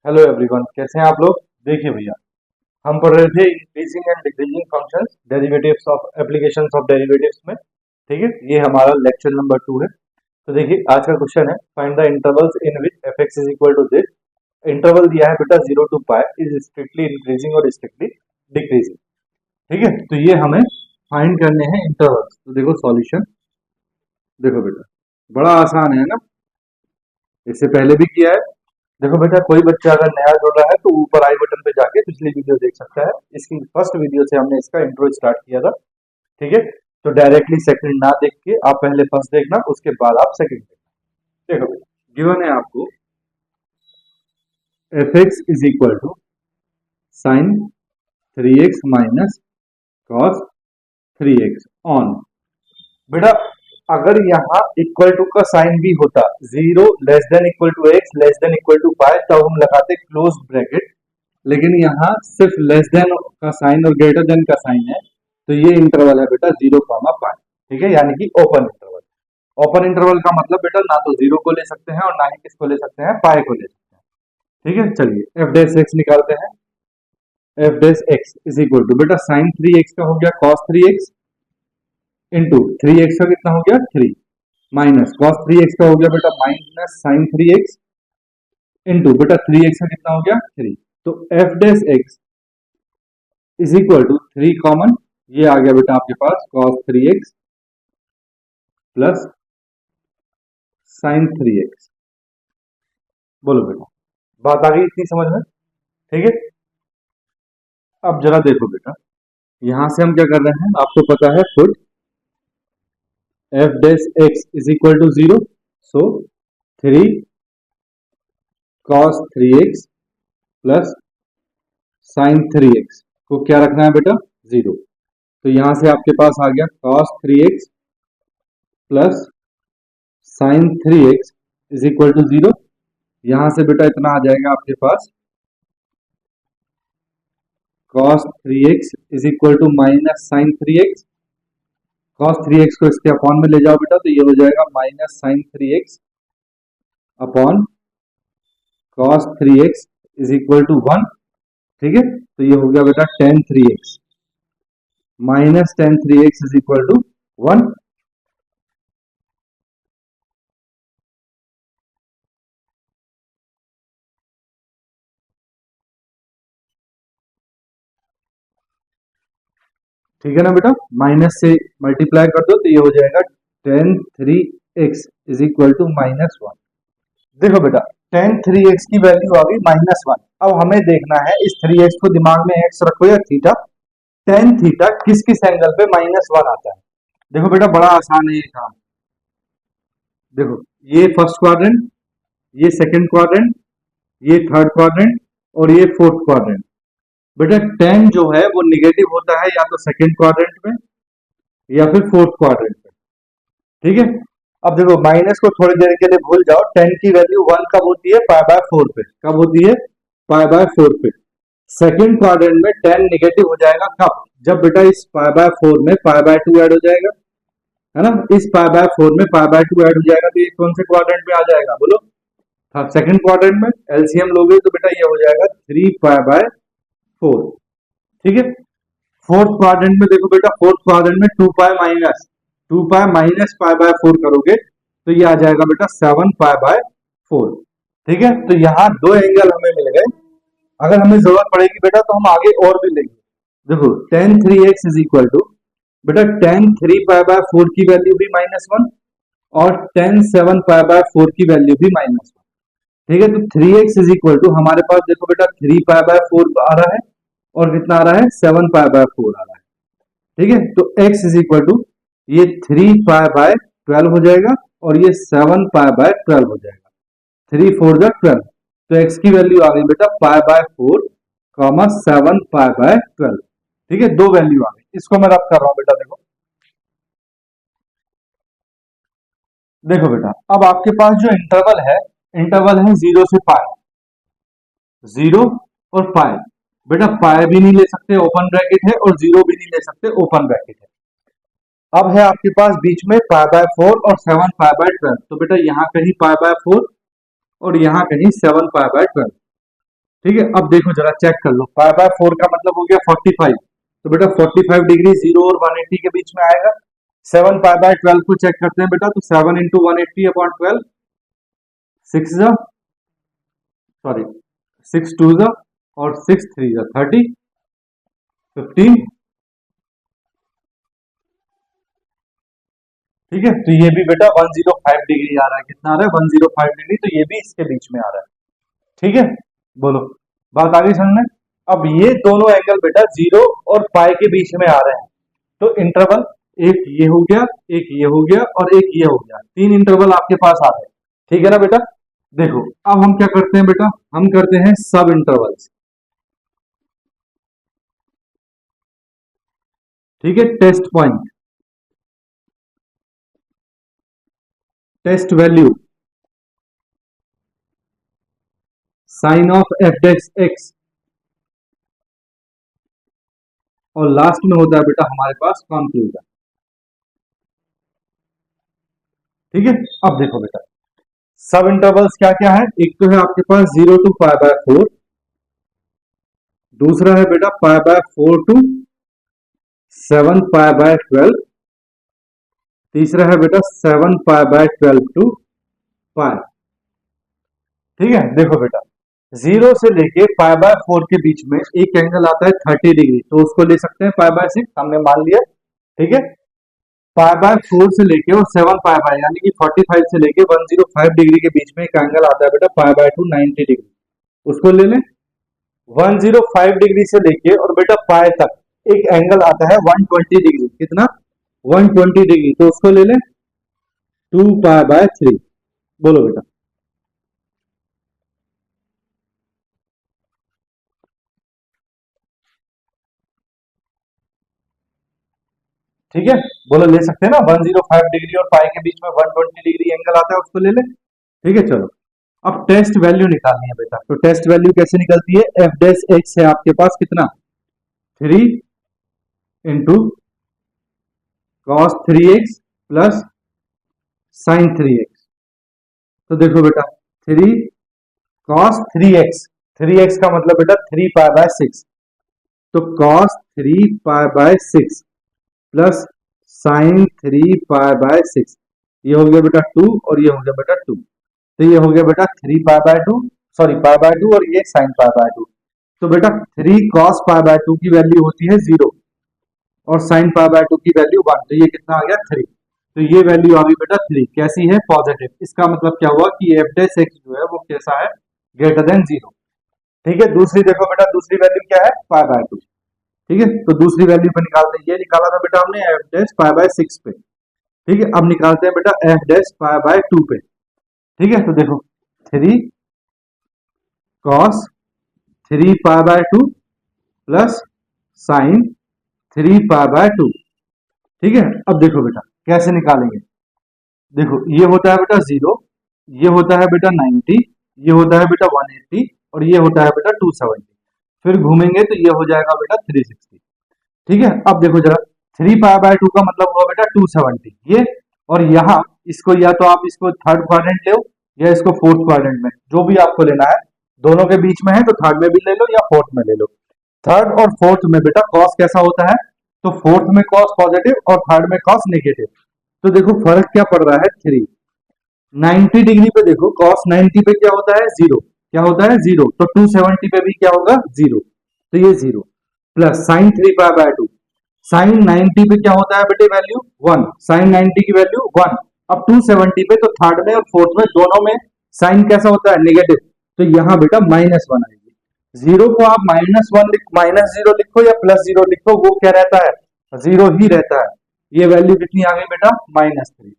Hello everyone, कैसे हैं आप लोग। देखिए भैया, हम पढ़ रहे थे increasing and decreasing functions, derivatives of applications of derivatives में। ठीक है, ये हमारा लेक्चर नंबर 2 है। तो देखिए, आज का क्वेश्चन है find the intervals in which f x is equal to this. Interval दिया है बेटा 0 to pi, is strictly increasing और स्ट्रिक्टली डिक्रीजिंग। ठीक है, तो ये हमें फाइंड करने हैं इंटरवल्स। तो देखो सॉल्यूशन, देखो बेटा बड़ा आसान है ना, इससे पहले भी किया है। देखो बेटा, कोई बच्चा अगर नया जुड़ रहा है तो ऊपर आई बटन पे जाके पिछली वीडियो देख सकता है। इसकी फर्स्ट वीडियो से हमने इसका इंट्रो स्टार्ट किया था। ठीक है, तो डायरेक्टली सेकंड ना देख के आप पहले फर्स्ट देखना, उसके बाद आप सेकंड देखना। देखो बेटा, गिवन है आपको f x is equal to sine 3x minus cos 3x on. बेटा अगर यहाँ इक्वल टू का साइन भी होता, 0 less than equal to x less than equal to pi, तब हम लगाते क्लोज ब्रैकेट। लेकिन यहाँ सिर्फ लेस देन का साइन और ग्रेटर देन का साइन है, तो ये इंटरवल है बेटा 0 पाई। ठीक है, यानी कि ओपन इंटरवल। ओपन इंटरवल का मतलब बेटा ना तो 0 को ले सकते हैं और ना ही किसको ले सकते हैं, पाई को ले सकते हैं। ठीक है, चलिए एफ डैश एक्स निकालते हैं। F dash x is equal to बेटा साइन 3x का हो गया कॉस 3x इंटू 3x का कितना हो गया 3 माइनस कॉस 3x का हो गया बेटा माइनस साइन 3x इंटू बेटा 3x का कितना हो गया 3। तो F dash x is equal to 3 common, ये आ गया बेटा आपके पास cos 3x plus sine 3x। बोलो बेटा, बात आ गई इतनी समझ में। ठीक है, अब जरा देखो बेटा, यहां से हम क्या कर रहे हैं, आपको पता है put f dash x is equal to 0, so 3 cos 3x plus sine 3x को क्या रखना है बेटा 0। तो यहां से आपके पास आ गया cos 3x plus sine 3x is equal to 0। यहां से बेटा इतना आ जाएगा आपके पास cos 3x is equal to minus sine 3x। cos 3x को इसके अपॉन में ले जाओ बेटा, तो ये हो जाएगा minus sine 3x upon cos 3x is equal to 1। ठीक है, तो ये हो गया बेटा tan 3x minus tan 3x is equal to 1। ठीक है ना बेटा, माइनस से मल्टीप्लाई कर दो तो ये हो जाएगा tan 3x is equal to minus 1। देखो बेटा, tan 3x की वैल्यू आ गई माइनस 1। अब हमें देखना है इस 3x को दिमाग में x रखो या थीटा, tan थीटा किस किस एंगल पे माइनस 1 आता है। देखो बेटा बड़ा आसान है ये काम। देखो ये फर्स्ट क्वाड्रेंट, ये सेकंड क्वाड्रेंट, ये थर्ड क्वाड्रेंट और ये फोर्थ क्वाड्रेंट। बेटा tan जो है वो निगेटिव होता है या तो सेकंड क्वाड्रेंट में या फिर फोर्थ क्वाड्रेंट में। ठीक है, अब देखो माइनस को थोड़ी देर के लिए भूल जाओ। tan की वैल्यू 1 कब होती है, पाई बाय 4 पे। कब होती है, पाई बाय 4 पे। सेकंड क्वाड्रेंट में tan निगेटिव हो जाएगा कब, जब बेटा इस पाई बाय 4 में पाई बाय 2 ऐड हो जाएगा, है ना। इस पाई बाय 4 में पाई बाय 2 ऐड हो जाएगा तो ये कौन से क्वाड्रेंट में आ जाएगा बोलो, हाँ सेकंड क्वाड्रेंट में। एलसीएम लोगे तो बेटा ये हो जाएगा 3 पाई बाय 4। ठीक है, फोर्थ क्वाड्रेंट में देखो बेटा, फोर्थ क्वाड्रेंट में 2 पाई माइनस पाई बाय 4 करोगे तो ये आ जाएगा बेटा 7 पाई बाय 4। ठीक है, तो यहाँ दो एंगल हमें मिल गए। अगर हमें जरूरत पड़ेगी बेटा तो हम आगे और भी लेंगे। देखो tan 3x is equal to बेटा tan 3 पाई बाय 4 की वैल्यू भी -1 और tan 7 पाई बाय 4 की वैल्यू भी -1। ठीक है, तो 3x इज इक्वल टू हमारे पास देखो बेटा 3 पाई बाय 4 आ रहा है और कितना आ रहा है 7 पाई बाय 4 आ रहा है। ठीक है, तो x इज इक्वल टू ये 3 पाई बाय 12 हो जाएगा और ये 7 पाई बाय 12 हो जाएगा। 3 4 जा 12, तो x की वैल्यू आ गई बेटा pi by 4 comma 7 pi by 12। ठीक है, दो वैल्यू आ गई। इसको मैं रब कर रहा हूं बेटा। देखो देखो बेटा, अब आपके पास जो इंटरवल है 0 से पाई, 0 और पाई। बेटा पाई भी नहीं ले सकते, ओपन ब्रैकेट है, और 0 भी नहीं ले सकते, ओपन ब्रैकेट है। अब है आपके पास बीच में पाई बाय 4 और 7 पाई बाय 12। तो बेटा यहाँ कहीं पाई बाय 4 और यहाँ कहीं 7 पाई बाय 12। ठीक है, अब देखो जरा चेक कर लो, पाई बाय 4 का मतलब हो गया 45, तो बेटा 45 डिग्री 0 और 180 के बीच में आएगा। 7 पाई बाय 12 को चेक करते हैं बेटा, तो 7 इंटू 180/12, 6 जा सॉरी 6 2 जा और 6 3 जा 30, 15। ठीक है, तो ये भी बेटा 105 डिग्री आ रहा है। कितना आ रहा है? 105 डिग्री, तो ये भी इसके बीच में आ रहा है। ठीक है, बोलो, बात आ गई समझ में? अब ये दोनों एंगल बेटा 0 और पाई के बीच में आ रहे हैं, तो इंटरवल एक ये हो गया, एक ये हो गया और एक ये हो गया, 3 इंटरवल आपके पास आ रहे हैं। ठीक है ना बेटा? देखो अब हम क्या करते हैं बेटा, हम करते हैं सब इंटरवल्स। ठीक है, test point, test value, sine of f dash x, और लास्ट में होता है बेटा हमारे पास कंक्लूजन। ठीक है, अब देखो बेटा सब इंटरवल्स क्या क्या है। एक तो है आपके पास 0 टू पाई बाय 4, दूसरा है बेटा pi by 4 to 7 pi by 12, तीसरा है बेटा 7 पाई बाय 12 टू पाई। ठीक है, देखो बेटा 0 से लेके पाई बाय 4 के बीच में एक एंगल आता है 30 डिग्री, तो उसको ले सकते हैं पाई बाय 6, हमने मान लिया। ठीक है, पाई बाय 4 से लेके और 7 पाई बाय यानी कि 45 से लेके 105 डिग्री के बीच में एक एंगल आता है बेटा पाई बाय 2 90 डिग्री, उसको ले लें। 105 डिग्री से लेके और बेटा पाई तक एक एंगल आता है 120 डिग्री, कितना? 120 डिग्री, तो उसको ले लें 2 पाई बाय 3। बोलो बेटा, ठीक है, बोलो ले सकते हैं ना, 105 डिग्री और पाई के बीच में 120 डिग्री एंगल आता है, उसको ले लें। ठीक है, चलो अब टेस्ट वैल्यू निकालनी है बेटा, तो टेस्ट वैल्यू कैसे निकलती है? एफ डैश एक्स है आपके पास कितना? 3 into cos 3x plus sine 3x। तो देखो बेटा 3 कॉस 3x, 3x का मतलब बेटा 3 पाई बाय 6, तो cos 3 pi by 6 plus sine 3 pi by 6, ये हो गया बेटा 2 और ये हो गया बेटा 2, तो ये हो गया बेटा 3 pi by 2, sorry pi by 2 और ये साइन पाई बाय 2। तो बेटा 3 कॉस पाई बाय 2 की वैल्यू होती है 0 और साइन पाई बाय 2 की वैल्यू 1, तो ये कितना आ गया 3, तो ये वैल्यू आ गई बेटा 3, कैसी है? पॉजिटिव। इसका मतलब क्या हुआ कि एफ डैश एक्स जो है वो कैसा है? Greater than 0। ठीक है, दूसरी देखो बेटा, दूसरी वैल्यू क्या है? Pi by 2। ठीक है, तो दूसरी वैल्यू पे निकालते हैं, ये निकाला था बेटा हमने एफ डैश पाई बाय 6 पे। ठीक है, अब निकालते हैं बेटा एफ डैश पाई बाय 2 पे। ठीक है, तो देखो 3 cos 3 pi by 2 plus sine 3 pi by 2। ठीक है, अब देखो बेटा कैसे निकालेंगे। देखो ये होता है बेटा 0, ये होता है बेटा 90, ये होता है बेटा 180 और ये होता है बेटा 270, फिर घूमेंगे तो ये हो जाएगा बेटा 360। ठीक है, अब देखो जरा 3 पाई बाय 2 का मतलब हुआ बेटा 270 ये, और यहाँ इसको या तो आप इसको थर्ड क्वाड्रेंट ले या इसको फोर्थ क्वाड्रेंट में, जो भी आपको लेना है, दोनों के बीच में है तो थर्ड में भी ले लो या फोर्थ में ले लो। थर्ड और फोर्थ में बेटा कॉस कैसा होता है? तो फोर्थ में कॉस पॉजिटिव और थर्ड में कॉस नेगेटिव। तो देखो फर्क क्या पड़ रहा है? 3 90 डिग्री पे देखो कॉस 90 पे क्या होता है? 0, क्या होता है? 0, तो 270 पे भी क्या होगा? 0, तो ये 0 plus sine 3 pi by 2, sine 90 पे क्या होता है बेटे? वैल्यू 1, साइन 90 की वैल्यू 1। अब 270 पे तो थर्ड में और फोर्थ में दोनों में साइन कैसा होता है? नेगेटिव, तो यहाँ बेटा -1 आएगी। 0 को आप -1 -0 लिखो या +0 लिखो, वो क्या रहता है? 0 ही रहता है। ये वैल्यू कितनी आ गई बेटा? -3,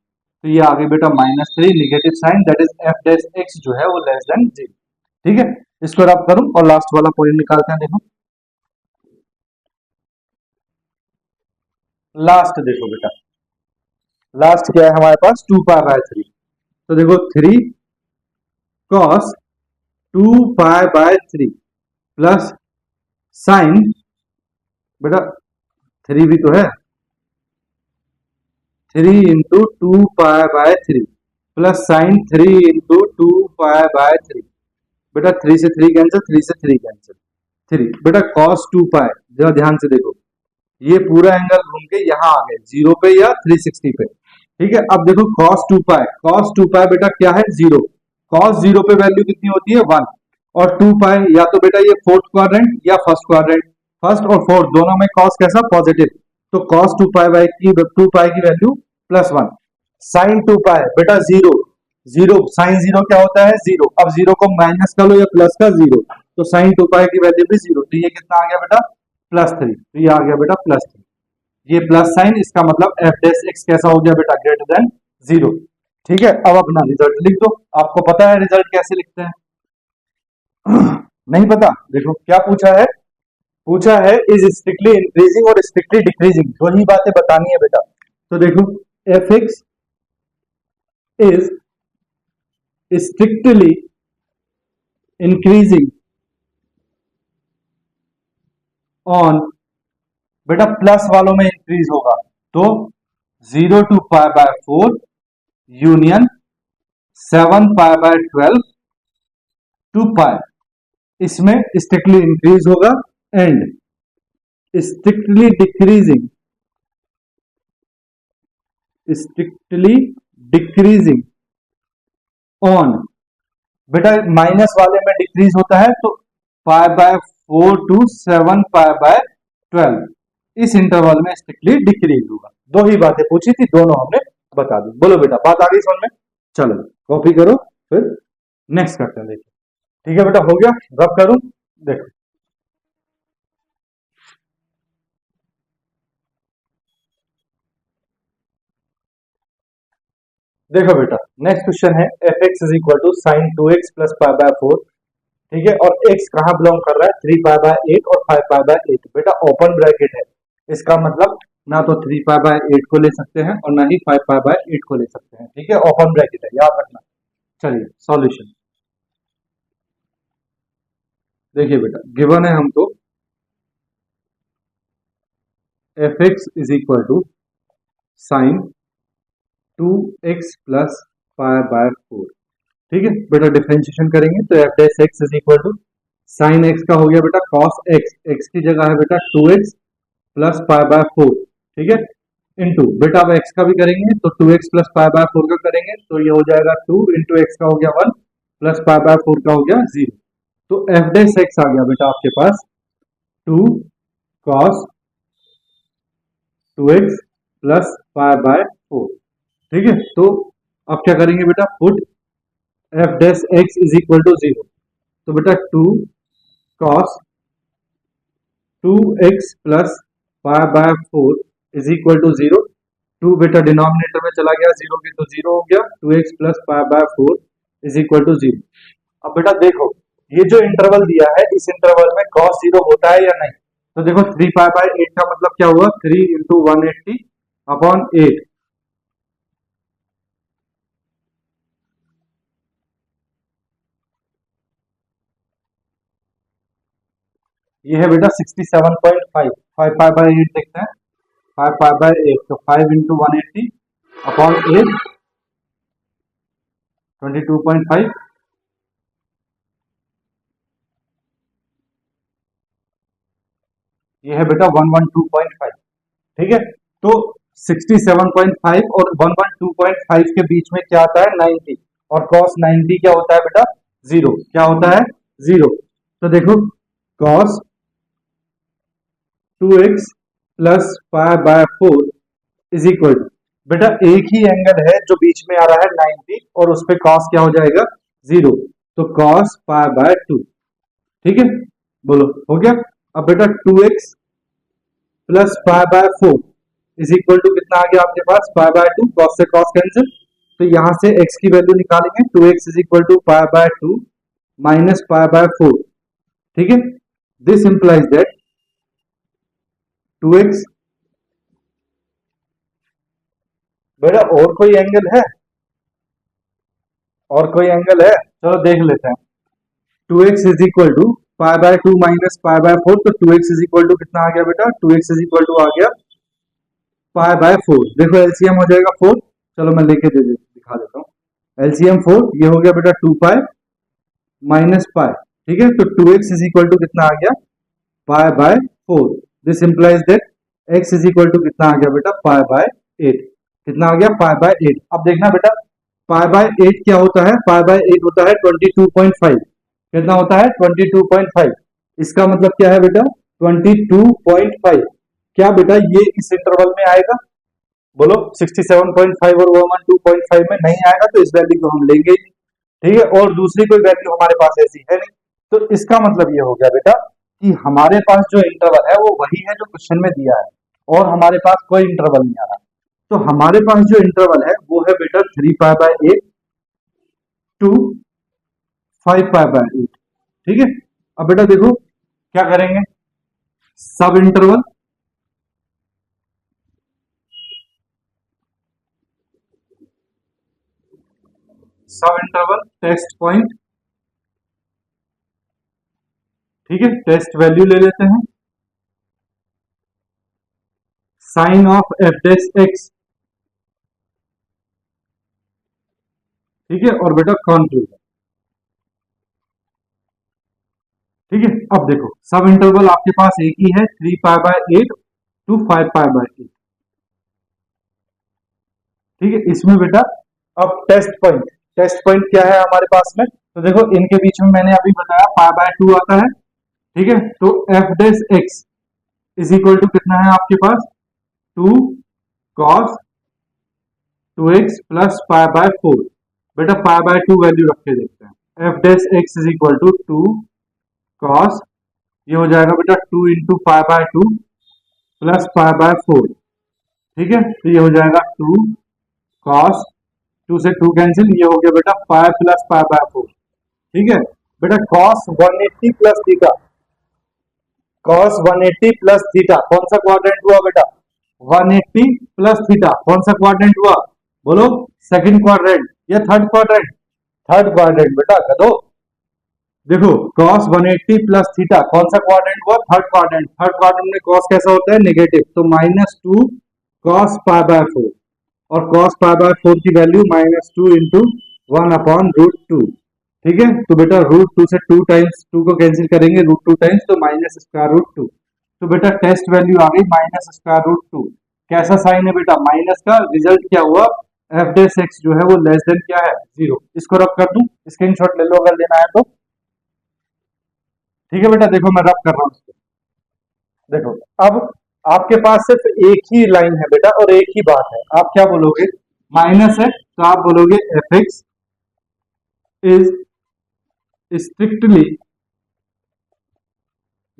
तो ये आ गई बेटा -3 negative sine, that is f dash x जो है वो लेस देन 0। ठीक है, इसको रब करूं और लास्ट वाला पॉइंट निकालते हैं। देखो लास्ट देखो बेटा, लास्ट क्या है हमारे पास? 2 पाई बाय 3, तो देखो 3 cos 2 pi by 3 plus sign, बेटा 3 भी तो है, 3 into 2 pi by 3 plus sine 3 into 2 pi by 3। बेटा 3 से 3 कैंसिल, 3 से 3 कैंसिल, 3 बेटा cos 2 पाई, जरा ध्यान से देखो ये पूरा एंगल घूम के यहाँ आ गए 0 पे या 360 पे, ठीक है। अब देखो cos 2 पाई, cos 2 पाई बेटा क्या है 0, cos 0 पे वैल्यू कितनी होती है 1, और 2 पाई या तो बेटा ये फोर्थ क्वाड्रेंट या फर्स्ट क्वाड्रेंट, फर्स्ट और फोर्थ दोनों में cos कैसा पॉजिटिव, तो cos 2 पाई की 2 पाई की वैल्यू +1, sin 2 पाई बेटा 0, 0 sin 0 क्या होता है 0, अब 0 को माइनस कर लो या प्लस का 0, तो sin 2 पाई की वैल्यू भी 0, तो ये कितना आ गया बेटा +3, तो ये आ गया बेटा +3, ये प्लस साइन, इसका मतलब f डैश x कैसा हो गया बेटा ग्रेटर देन 0, ठीक है। अब अपना रिजल्ट लिख दो, आपको पता है रिजल्ट कैसे लिखते हैं? नहीं पता? देखो क्या पूछा है, पूछा है इज स्ट्रिक्टली इंक्रीजिंग और स्ट्रिक्टली डिक्रीजिंग, दो ही बातें बतानी है बेटा। तो देखो F x is strictly increasing on, बेटा प्लस वालों में इंक्रीज होगा, तो 0 to π/4 यूनियन 7 π/12 टू पाई, इसमें स्ट्रिक्टली इंक्रीज होगा, and strictly decreasing, strictly decreasing on, बेटा माइनस वाले में डिक्रीज होता है तो π/4 to 7 π/12, इस इंटरवल में स्ट्रिक्टली डिक्रीज होगा। दो ही बातें पूछी थी, दोनों हमने बता दी। बोलो बेटा बात आ गई समझ में? चलो कॉपी करो, फिर नेक्स्ट करते हैं। देखो ठीक है बेटा, हो गया, रब करूं, देखो देखो बेटा नेक्स्ट क्वेश्चन है F x is equal to sine 2x plus π/4, ठीक है, और x कहां बिलोंग कर रहा है 3π/8 और 5π/8, बेटा ओपन ब्रैकेट है, इसका मतलब ना तो 3π/8 को ले सकते हैं और ना ही 5π/8 को ले सकते हैं, ठीक है, ओपन ब्रैकेट है, याद रखना। चलिए सॉल्यूशन देखिए बेटा, गिवन है हमको F x is equal to sine 2x plus π/4, ठीक है बेटा, डिफरेंशिएशन करेंगे तो F dash x is equal to sine x का हो गया बेटा कॉस एक्स, एक्स की जगह है बेटा 2x प्लस π/4, ठीक है, इंटू बेटा अब एक्स का भी करेंगे तो 2x प्लस π/4 का करेंगे तो ये हो जाएगा 2 इंटू एक्स का हो गया 1 प्लस π/4 का हो गया 0, तो एफ डैश एक्स आ गया बेटा आपके पास 2 cos 2x प्लस π/4, ठीक है। तो अब क्या करेंगे बेटा, put F dash x is equal to 0, तो बेटा 2 cos 2x plus π/4 is equal to 0, 2 बेटा डिनोमिनेटर में चला गया 0 के तो 0 हो गया, 2x plus π/4 is equal to 0। अब बेटा देखो ये जो इंटरवल दिया है इस इंटरवल में cos 0 होता है या नहीं, तो देखो 3π/8 का मतलब क्या हुआ 3 इंटू 180/8, ये है बेटा 67.5, 5π/8 देखते हैं, 5π/8 तो 5 इंटू 180/8 22.5, ये है बेटा 112.5, ठीक है। तो 67.5 और 112.5 के बीच में क्या आता है 90, और cos 90 क्या होता है बेटा 0, क्या होता है 0, तो देखो cos 2x plus π/4 is equal to, बेटा एक ही एंगल है जो बीच में आ रहा है 90 और उस पे cos क्या हो जाएगा 0, तो cos π/2, ठीक है, बोलो हो गया। अब बेटा 2x plus π/4 is equal to कितना आ गया आपके पास π/2, cos से cos कैंसिल, तो यहां से x की वैल्यू निकालेंगे 2x is equal to π/2 minus π/4, ठीक है, दिस इंप्लाइज दैट 2x, बेटा और कोई एंगल है, और कोई एंगल है, चलो देख लेते हैं, 2x is equal to π/2 minus π/4, तो 2x इज इक्वल टू कितना आ गया बेटा 2x इज इक्वल टू आ गया π/4, देखो एलसीएम हो जाएगा 4, चलो मैं लेके दिखा देता हूँ, एलसीएम 4, ये हो गया बेटा 2 पाई माइनस पाई, ठीक है। तो 2x इज इक्वल टू कितना आ गया, pi by 4। This implies that x is equal to कितना आ गया बेटा, पाई बाय 8। कितना आ गया, पाई बाय 8। अब देखना बेटा पाई बाय 8 क्या होता है, पाई बाय 8 होता है 22.5। कितना होता है, 22.5। इसका मतलब क्या है बेटा, 22.5। क्या बेटा ये इस इंटरवल में आएगा, बोलो 67.5 और 112.5 में नहीं आएगा, तो इस वैल्यू को हम लेंगे ही नहीं, ठीक है। और दूसरी कोई वैल्यू हमारे पास ऐसी है नहीं, तो इसका मतलब ये हो गया बेटा कि हमारे पास जो इंटरवल है वो वही है जो क्वेश्चन में दिया है, और हमारे पास कोई इंटरवल नहीं आ रहा। तो हमारे पास जो इंटरवल है वो है बेटा 3 pi by 8 to 5 pi by 8, ठीक है। अब बेटा देखो क्या करेंगे, सब इंटरवल टेस्ट पॉइंट, ठीक है, टेस्ट वैल्यू ले लेते हैं, sine of f dash x, ठीक है, और बेटा कॉन्क्लूजन, ठीक है। अब देखो सब इंटरवल आपके पास एक ही है, 3 pi by 8 to 5 pi by 8, ठीक है। इसमें बेटा अब टेस्ट पॉइंट क्या है हमारे पास में, तो देखो इनके बीच में मैंने अभी बताया पाई बाय 2 आता है, ठीक है। तो F dash x is equal to कितना है आपके पास, 2 cos 2x plus pi by 4। बेटा पाई बाय 2 वैल्यू रख के देखते हैं, f dash x is equal to 2 cos, ये हो जाएगा बेटा 2 into pi by 2 plus pi by 4, ठीक है। तो ये हो जाएगा 2 कॉस, 2 से 2 कैंसिल, ये हो गया बेटा पाई प्लस पाई बाय 4, ठीक है। बेटा cos 180 plus theta, cos 180 plus theta कौन सा क्वाड्रेंट हुआ बेटा, 180 प्लस थीटा कौन सा क्वाड्रेंट हुआ, बोलो सेकंड क्वाड्रेंट या थर्ड क्वाड्रेंट, थर्ड क्वाड्रेंट बेटा गधो। देखो cos 180 प्लस थीटा कौन सा क्वाड्रेंट हुआ, थर्ड क्वाड्रेंट। थर्ड क्वाड्रेंट में cos कैसा होता है, नेगेटिव, तो -2 cos पाई बाय 4, और cos पाई बाय 4 की वैल्यू -2 इंटू 1/√2, ठीक है। तो बेटा √2 से 2 टाइम्स 2 को कैंसिल करेंगे, √2 टाइम्स, तो -√2। तो बेटा टेस्ट वैल्यू आ गई -√2। कैसा साइन है बेटा, माइनस का, रिजल्ट क्या हुआ, एफ डैश एक्स जो है वो लेस देन क्या है, 0। इसको रब कर दूं, स्क्रीनशॉट ले लो अगर लेना है तो, ठीक है बेटा। देखो मैं रब कर रहा हूं इसको, देखो अब आपके पास सिर्फ एक ही लाइन है बेटा और एक ही बात है, आप क्या बोलोगे, माइनस है तो आप बोलोगे f x is strictly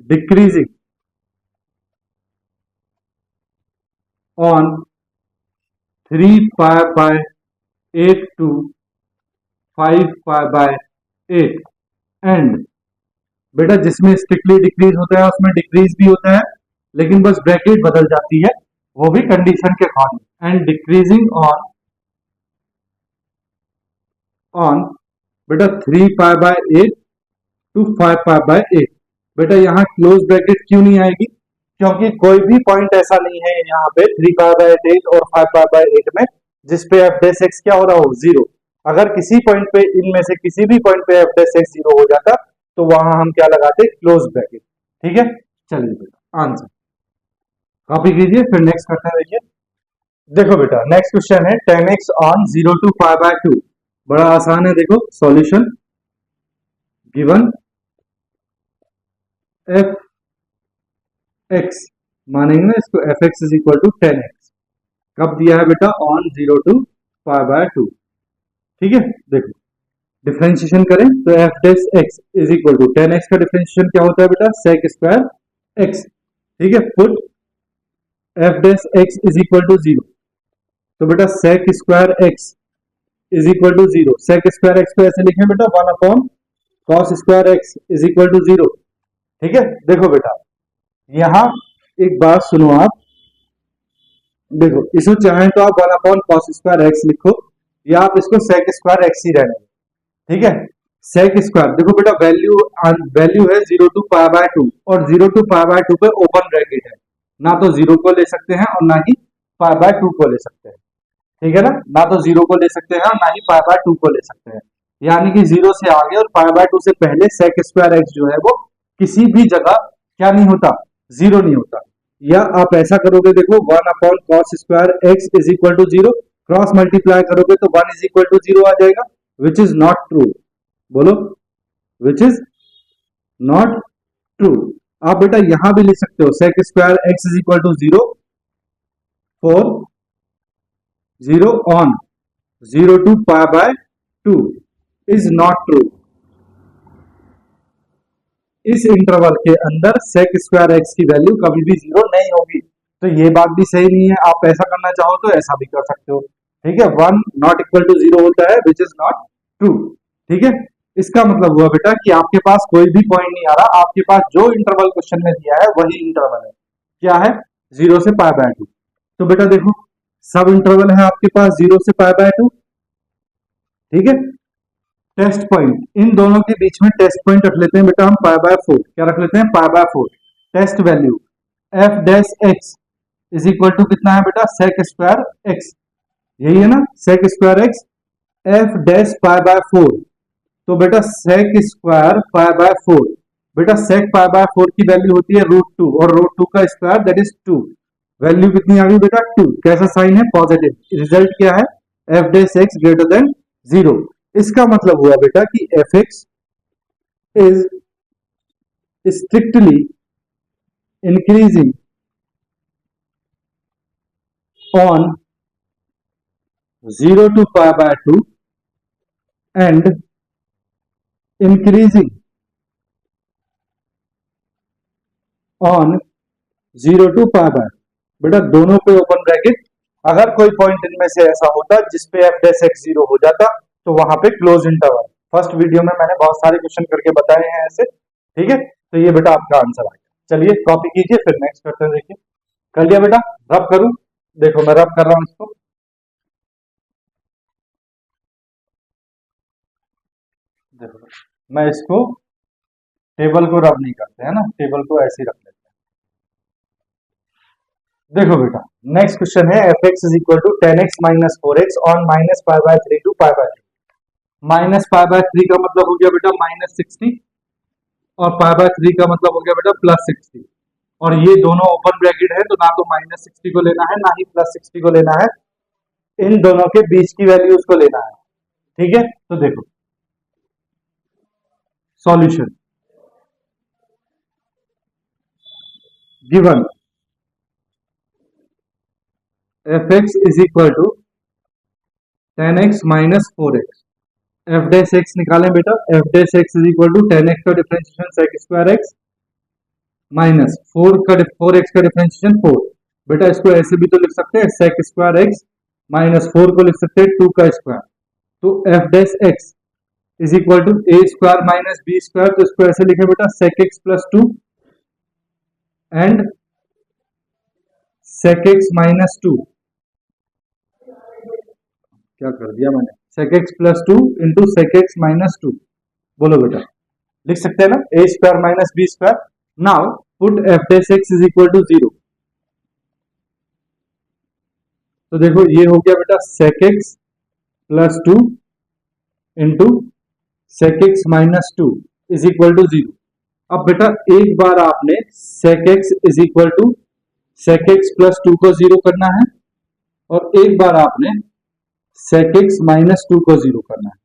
decreasing on 3 pi by 8 to 5 pi by 8, and बेटा जिसमें स्ट्रिक्टली डिक्रीज होता है उसमें डिक्रीज भी होता है, लेकिन बस ब्रैकेट बदल जाती है, वो भी कंडीशन के अकॉर्डिंग, एंड डिक्रीजिंग ऑन बेटा 3 pi by 8 to 5 pi by 8। बेटा यहाँ क्लोज ब्रैकेट क्यों नहीं आएगी, क्योंकि कोई भी पॉइंट ऐसा नहीं है यहाँ पे 3 पाई बाय 8 और 5 पाई बाय 8 में जिसपे एफ डैश एक्स क्या हो रहा हो, 0। अगर किसी पॉइंट पे इनमें से किसी भी पॉइंट पे एफ डैश एक्स 0 हो जाता तो वहां हम क्या लगाते, क्लोज ब्रैकेट, ठीक है। चलिए बेटा आंसर कॉपी कीजिए, फिर नेक्स्ट क्वेश्चन देखिए। देखो बेटा नेक्स्ट क्वेश्चन है 10x on 0 to pi by 2। बड़ा आसान है, देखो सॉल्यूशन गिवन एफ एक्स, मानेंगे ना इसको, f x is equal to 10x, कब दिया है बेटा, ऑन 0 टू पाई बाय 2, ठीक है। देखो डिफरेंशिएशन करें तो F dash x is equal to 10x का डिफरेंशिएशन क्या होता है बेटा, सेक स्क्वायर एक्स, ठीक है। Put F dash x is equal to 0, तो बेटा sec square x is equal to 0, sec square x को ऐसे लिखें बेटा 1 cos square x is equal to 0, ठीक है। देखो बेटा यहां एक बात सुनो आप, देखो इसको चाहें तो आप 1 कॉस स्क्वायर एक्स लिखो, या आप इसको सेक स्क्वायर एक्स ही रहने, ठीक है। सेक स्क्वायर देखो बेटा वैल्यू है 0 टू पाई बाय 2, और 0 टू पाई बाय 2 पे ओपन ब्रैकेट है, ना तो 0 को ले सकते हैं और ना ही पाई बाय 2 को ले सकते हैं, ठीक है ना, ना तो 0 को ले सकते हैं और ना ही पाई बाय 2 को ले सकते हैं। यानी कि 0 से आगे और पाई बाय 2 से पहले sec स्क्वायर एक्स जो है वो किसी भी जगह क्या नहीं होता, 0 नहीं होता। या आप ऐसा करोगे, देखो 1/cos square x is equal to 0, cross multiply करोगे तो 1 इज इक्वल टू 0 आ जाएगा, विच इज नॉट ट्रू। बोलो, विच इज नॉट ट्रू। आप बेटा यहां भी लिख सकते हो sec square x is equal to 0 for 0 on 0 to pi by 2 is not true. इस इंटरवल के अंदर sec स्क्वायर एक्स की वैल्यू कभी भी 0 नहीं होगी। तो ये बात भी सही नहीं है। आप ऐसा करना चाहो तो ऐसा भी कर सकते हो, ठीक है। 1 नॉट इक्वल टू 0 होता है, विच इज नॉट ट्रू, ठीक है। इसका मतलब हुआ बेटा कि आपके पास कोई भी पॉइंट नहीं आ रहा, आपके पास जो इंटरवल क्वेश्चन में दिया है वही इंटरवल है। क्या है? 0 से पाई बाय 2। तो बेटा देखो, सब इंटरवल है आपके पास 0 से पाई बाय 2, ठीक है। टेस्ट पॉइंट, इन दोनों के बीच में टेस्ट पॉइंट रख लेते हैं बेटा हम पाई बाय 4। क्या रख लेते हैं? Pi by 4। Test value f dash x is equal to कितना है बेटा? सेक स्क्वायर एक्स, यही है ना, sec square x f dash pi by 4। तो बेटा सेक स्क्वायर पाई बाय 4, बेटा सेक पाई बाय 4 की वैल्यू होती है √2 और √2 का स्क्वायर दैट इज 2। वैल्यू कितनी आ गई बेटा? 2। कैसा साइन है? पॉजिटिव। रिजल्ट क्या है? F dash x greater than 0। इसका मतलब हुआ बेटा कि F x is strictly increasing on 0 to pi by 2 and increasing on 0 to pi by, बेटा दोनों पे ओपन ब्रैकेट। अगर कोई पॉइंट इनमें से ऐसा होता जिसपे एफ डैश एक्स 0 हो जाता तो वहां पे क्लोज इंटरवल। फर्स्ट वीडियो में मैंने बहुत सारे क्वेश्चन करके बताए हैं ऐसे, ठीक है। तो ये बेटा आपका आंसर आ गया। चलिए कॉपी कीजिए, फिर नेक्स्ट क्वेश्चन देखिए। कर लिया बेटा? रब करूं? देखो मैं रब कर रहा हूं इसको। देखो मैं इसको टेबल को रब नहीं करते हैं ना, टेबल को ऐसे ही रख लेते हैं। देखो बेटा नेक्स्ट क्वेश्चन है F x is equal to 10x minus 4x on minus pi by 3 to pi by 3। Minus pi by 3 का मतलब हो गया बेटा -60 और पाई बाय 3 का मतलब हो गया बेटा +60। और ये दोनों ओपन ब्रैकेट है तो ना तो -60 को लेना है ना ही +60 को लेना है, इन दोनों के बीच की वैल्यूज को लेना है, ठीक है। तो देखो solution given f x is equal to 10x minus 4x। F dash x निकालें बेटा, f dash x is equal to 10x का differentiation sec square x minus 4x का डिफरेंशिएशन 4। बेटा इसको ऐसे भी तो लिख सकते हैं, सेक स्क्वायर एक्स माइनस 4 को लिख सकते हैं 2 का स्क्वायर। तो F dash x is equal to A square minus B square, तो इसको ऐसे लिखे बेटा sec x plus 2 and sec x minus 2। क्या कर दिया मैंने? Sec x plus 2 into sec x minus 2। बोलो बेटा, लिख सकते हैं ना, A square minus B square. Now put F dash x is equal to 0। तो देखो ये हो गया बेटा sec x plus 2 into sec x minus 2 is equal to 0। अब बेटा एक बार आपने sec x is equal to sec x plus 2 को 0 करना है और एक बार आपने सेक एक्स माइनस 2 को 0 करना है।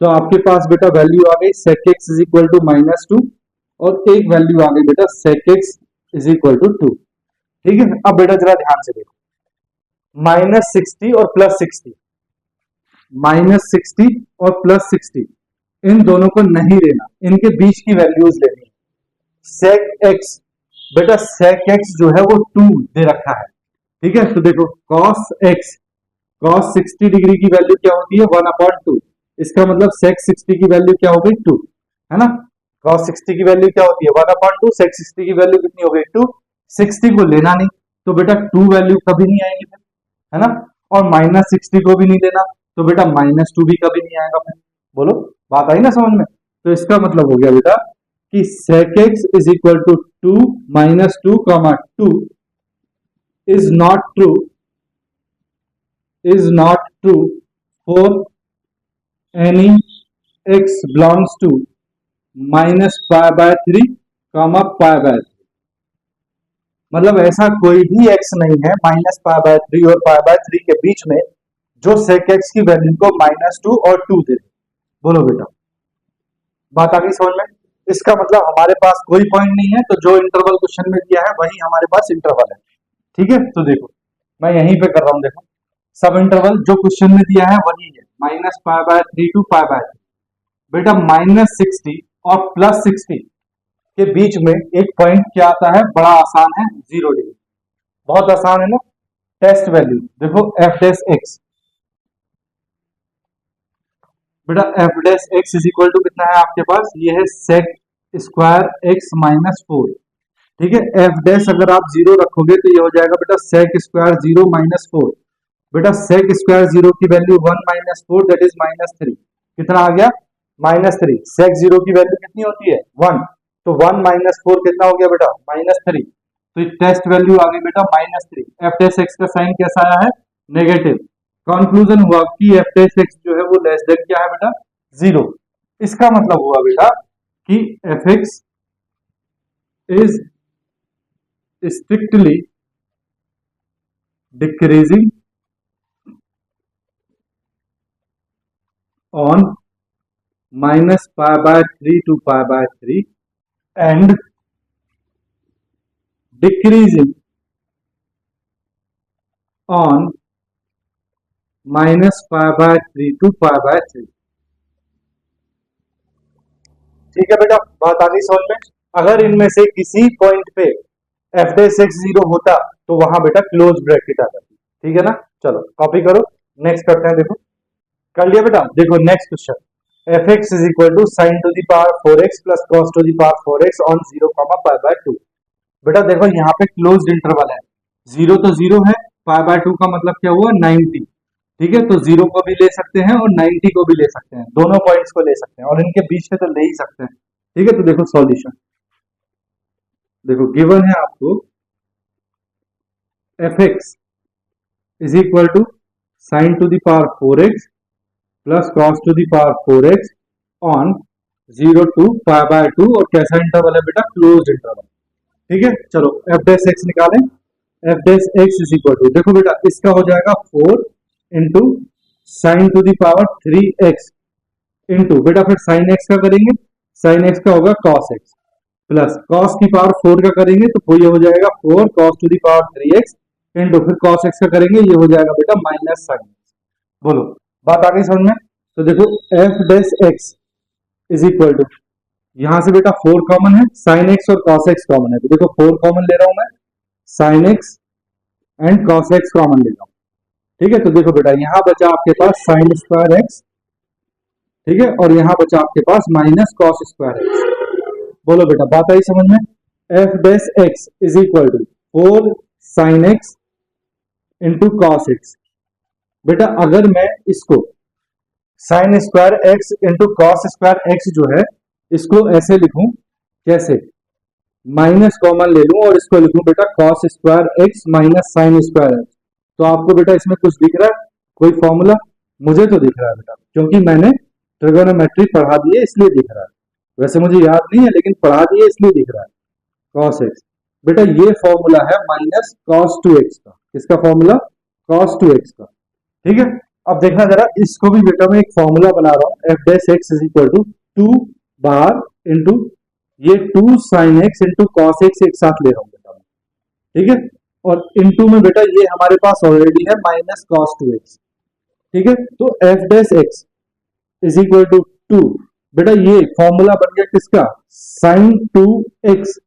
तो आपके पास बेटा वैल्यू आ गई sec x is equal to -2 और एक वैल्यू आ गई बेटा sec x is equal to 2, ठीक है। अब बेटा जरा ध्यान से देखो, -60 और +60, -60 और +60 इन दोनों को नहीं लेना, इनके बीच की वैल्यूज लेनी है। सेक एक्स, बेटा सेक एक्स जो है वो 2 दे रखा है, ठीक है। तो देखो cos x, cos 60 डिग्री की वैल्यू क्या होती है? 1/2। इसका मतलब सेक 60 की वैल्यू क्या हो गई? 2, है ना। cos 60 की वैल्यू क्या होती है? 1/2। सेक 60 की वैल्यू कितनी हो गई? 2। 60 को लेना नहीं तो बेटा 2 वैल्यू कभी नहीं आएंगे फिर, है ना। और -60 को भी नहीं लेना तो बेटा -2 भी कभी नहीं आएगा फिर। बोलो बात आई ना समझ में? तो इसका मतलब हो गया बेटा कि sec x is equal to 2 -2 2 is not true for any x belongs to minus pi by three comma pi by three, मतलब ऐसा कोई भी x नहीं है माइनस पाई बाय थ्री और पाई बाय थ्री के बीच में जो sec x की वैल्यू को माइनस टू और टू दे। बोलो बेटा, बात आ गई समझ में? इसका मतलब हमारे पास कोई पॉइंट नहीं है, तो जो इंटरवल क्वेश्चन में दिया है वही हमारे पास इंटरवल है। ठीक है, तो देखो मैं यहीं पे कर रहा हूं, देखो सब इंटरवल जो क्वेश्चन में दिया है वही है, minus pi by three to pi by three. बेटा माइनस 60 और प्लस 60 के बीच में एक पॉइंट क्या आता है, बड़ा आसान है, 0 डिग्री। बहुत आसान है ना। टेस्ट वैल्यू देखो एफ डैश एक्स, बेटा f dash x is equal to कितना है आपके पास, ये है sec square x minus four. ठीक है, एफ डैश अगर आप 0 रखोगे तो ये हो जाएगा बेटा सेक स्क्वायर 0 माइनस फोर। बेटा सेक स्क्वायर 0 की value 1 minus four that is minus three. कितना आ गया, माइनस थ्री। सेक 0 की वैल्यू कितनी होती है, 1, तो 1 माइनस फोर कितना हो गया बेटा, माइनस थ्री। तो टेस्ट वैल्यू आ गई बेटा minus three. F dash x का साइन कैसा आया है, नेगेटिव। कंक्लूजन हुआ कि एफ डैश एक्स जो है वो लेस देन क्या है बेटा, 0। इसका मतलब हुआ बेटा कि F x is strictly decreasing on minus pi by 3 to pi by 3 and decreasing on minus pi by 3 to pi by 3। ठीक है बेटा, बात आ गई समझ में? अगर इनमें से किसी पॉइंट पे एफ डैश एक्स 0 होता तो वहां बेटा क्लोज ब्रैकेट आ जाती। ठीक है ना, चलो कॉपी करो, नेक्स्ट करते हैं। देखो कर लिया बेटा, देखो next question, f x is equal to sine to the power four x plus cos to the power four x on 0 comma pi by two. बेटा देखो यहाँ पे क्लोज्ड इंटरवल है, 0 तो 0 है, पाई बाय टू का मतलब क्या हुआ, 90। ठीक है, तो 0 को भी ले सकते हैं और 90 को भी ले सकते हैं, दोनों पॉइंट्स को ले सकते हैं और इनके बीच में तो ले ही सकते हैं। ठीक है, तो देखो सॉल्यूशन, देखो गिवन है आपको f x is equal to sine to the power four x plus cos to the power four x on 0 to pi by two, और कैसा इंटरवल है बेटा, क्लोज्ड इंटरवल। ठीक है, चलो एफ डैश एक्स निकालें। F dash x is equal to, देखो बेटा इसका हो जाएगा 4 into sine to the power 3x into, बेटा फिर साइन एक्स का करेंगे, साइन एक्स का होगा कॉस एक्स प्लस कॉस की पावर 4 का करेंगे तो ये हो जाएगा 4 cos to the power 3x into फिर कॉस एक्स का करेंगे, ये हो जाएगा बेटा माइनस साइन एक्स। बोलो बात आ गई समझ में? तो देखो F dash x is equal to, यहां से बेटा 4 कॉमन है, साइन एक्स और कॉस एक्स कॉमन है, तो देखो 4 कॉमन ले रहा हूं मैं, sine x and cos x common ले रहा हूं। ठीक है, तो देखो बेटा यहां बचा आपके पास साइन स्क्वायर एक्स, ठीक है, और यहां बचा आपके पास माइनस कॉस स्क्वायर एक्स। बोलो बेटा बात आई समझ में? F dash x is equal to 4 sine x into cos x. बेटा अगर मैं इसको sine square x into cos square x जो है इसको ऐसे लिखूं, कैसे, माइनस कॉमन ले लूं और इसको लिखूं बेटा cos square x minus sign square x, तो आपको बेटा इसमें कुछ दिख रहा है, कोई फॉर्मूला? मुझे तो दिख रहा है बेटा, क्योंकि मैंने ट्रिगोनोमेट्री पढ़ा दी है इसलिए दिख रहा है, वैसे मुझे याद नहीं है लेकिन पढ़ा दी है इसलिए दिख रहा है। कॉस एक्स, बेटा ये फॉर्मूला है माइनस कॉस टू एक्स का, किसका फॉर्मूला, कॉस टू एक्स का। ठीक है, अब देखना जरा, इसको भी बेटा मैं एक फॉर्मूला बना रहा हूं, f dash x is equal to 2 बार इंटू ये 2 sine x into cos x एक साथ ले रहा हूं बेटा। ठीक है, और इंटू में बेटा ये हमारे पास ऑलरेडी है माइनस कॉस टू एक्स। ठीक है, तो F dash x is equal to 2, बेटा ये फॉर्मूला बन गया किसका, साइन टू एक्स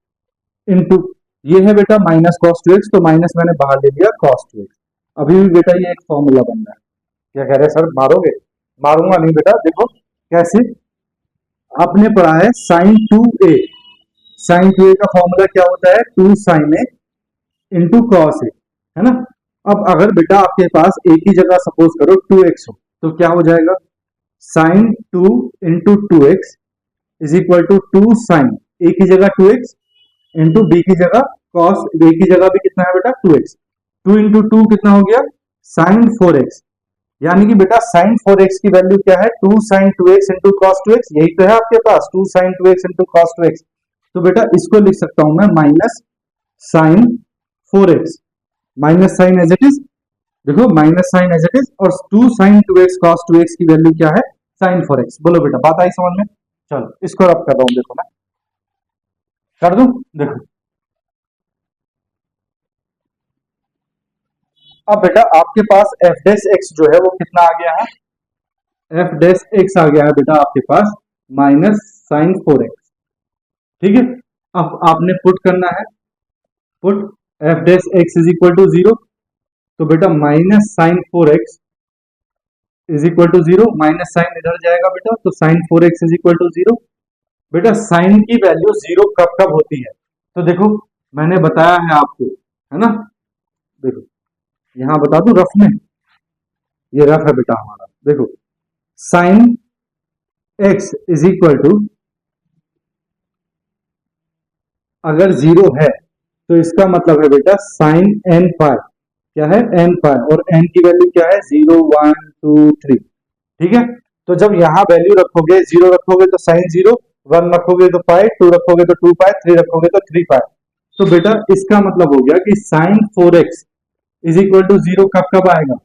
इंटू ये है बेटा माइनस कॉस टू एक्स, तो माइनस मैंने बाहर ले लिया कॉस टू एक्स। अभी भी बेटा ये एक फॉर्मूला बन रहा है। क्या कह रहे हैं सर, मारोगे? मारूंगा नहीं बेटा, देखो कैसे, आपने पढ़ा है sign to A, sign to ए का फॉर्मूला क्या होता है, 2 sign A into cos A, है ना। अब अगर बेटा आपके पास एक ही जगह सपोज करो 2x हो, तो क्या हो जाएगा, sine 2 into two x is equal to 2 sine, एक ही जगह 2x इंटू बी की जगह कॉस, बी की जगह भी कितना है बेटा 2x, 2 इंटू टू कितना हो गया, साइन 4x यानी कि बेटा साइन 4x की वैल्यू क्या है, 2 sign 2x into cos 2x, यही तो है आपके पास 2 sign 2x into cos 2x। तो बेटा इसको लिख सकता हूं मैं minus sine 4x, minus sine as it is, देखो minus sine as it is, और 2 साइन 2x कॉस 2x की वैल्यू क्या है, साइन 4x। बोलो बेटा बात आई समझ में? चलो इसको रब कर रहा हूं, देखो मैं कर दूं, देखो अब बेटा आपके पास एफ डेस एक्स जो है वो कितना आ गया है, एफ डेस एक्स आ गया है बेटा आपके पास माइनस साइन 4x। ठीक है, अब आपने पुट करना है, put f dash x is equal to 0, तो बेटा minus sine 4x is equal to 0, minus sine इधर जाएगा बेटा, तो sign 4x is equal to 0। बेटा साइन की वैल्यू 0 कब कब होती है, तो देखो मैंने बताया है आपको, है ना, देखो यहां बता दूं रफ में, ये रफ है बेटा हमारा, देखो sine x is equal to, अगर 0 है तो इसका मतलब है बेटा साइन n पाई, क्या है n पाई, और n की वैल्यू क्या है 0 1 2 3। ठीक है, तो जब यहां वैल्यू रखोगे 0 रखोगे तो साइन 0, 1 रखोगे तो पाई, 2 रखोगे तो 2 पाई, 3 रखोगे तो 3 पाई। तो बेटा इसका मतलब हो गया कि sign 4x is equal to 0 कब कब आएगा,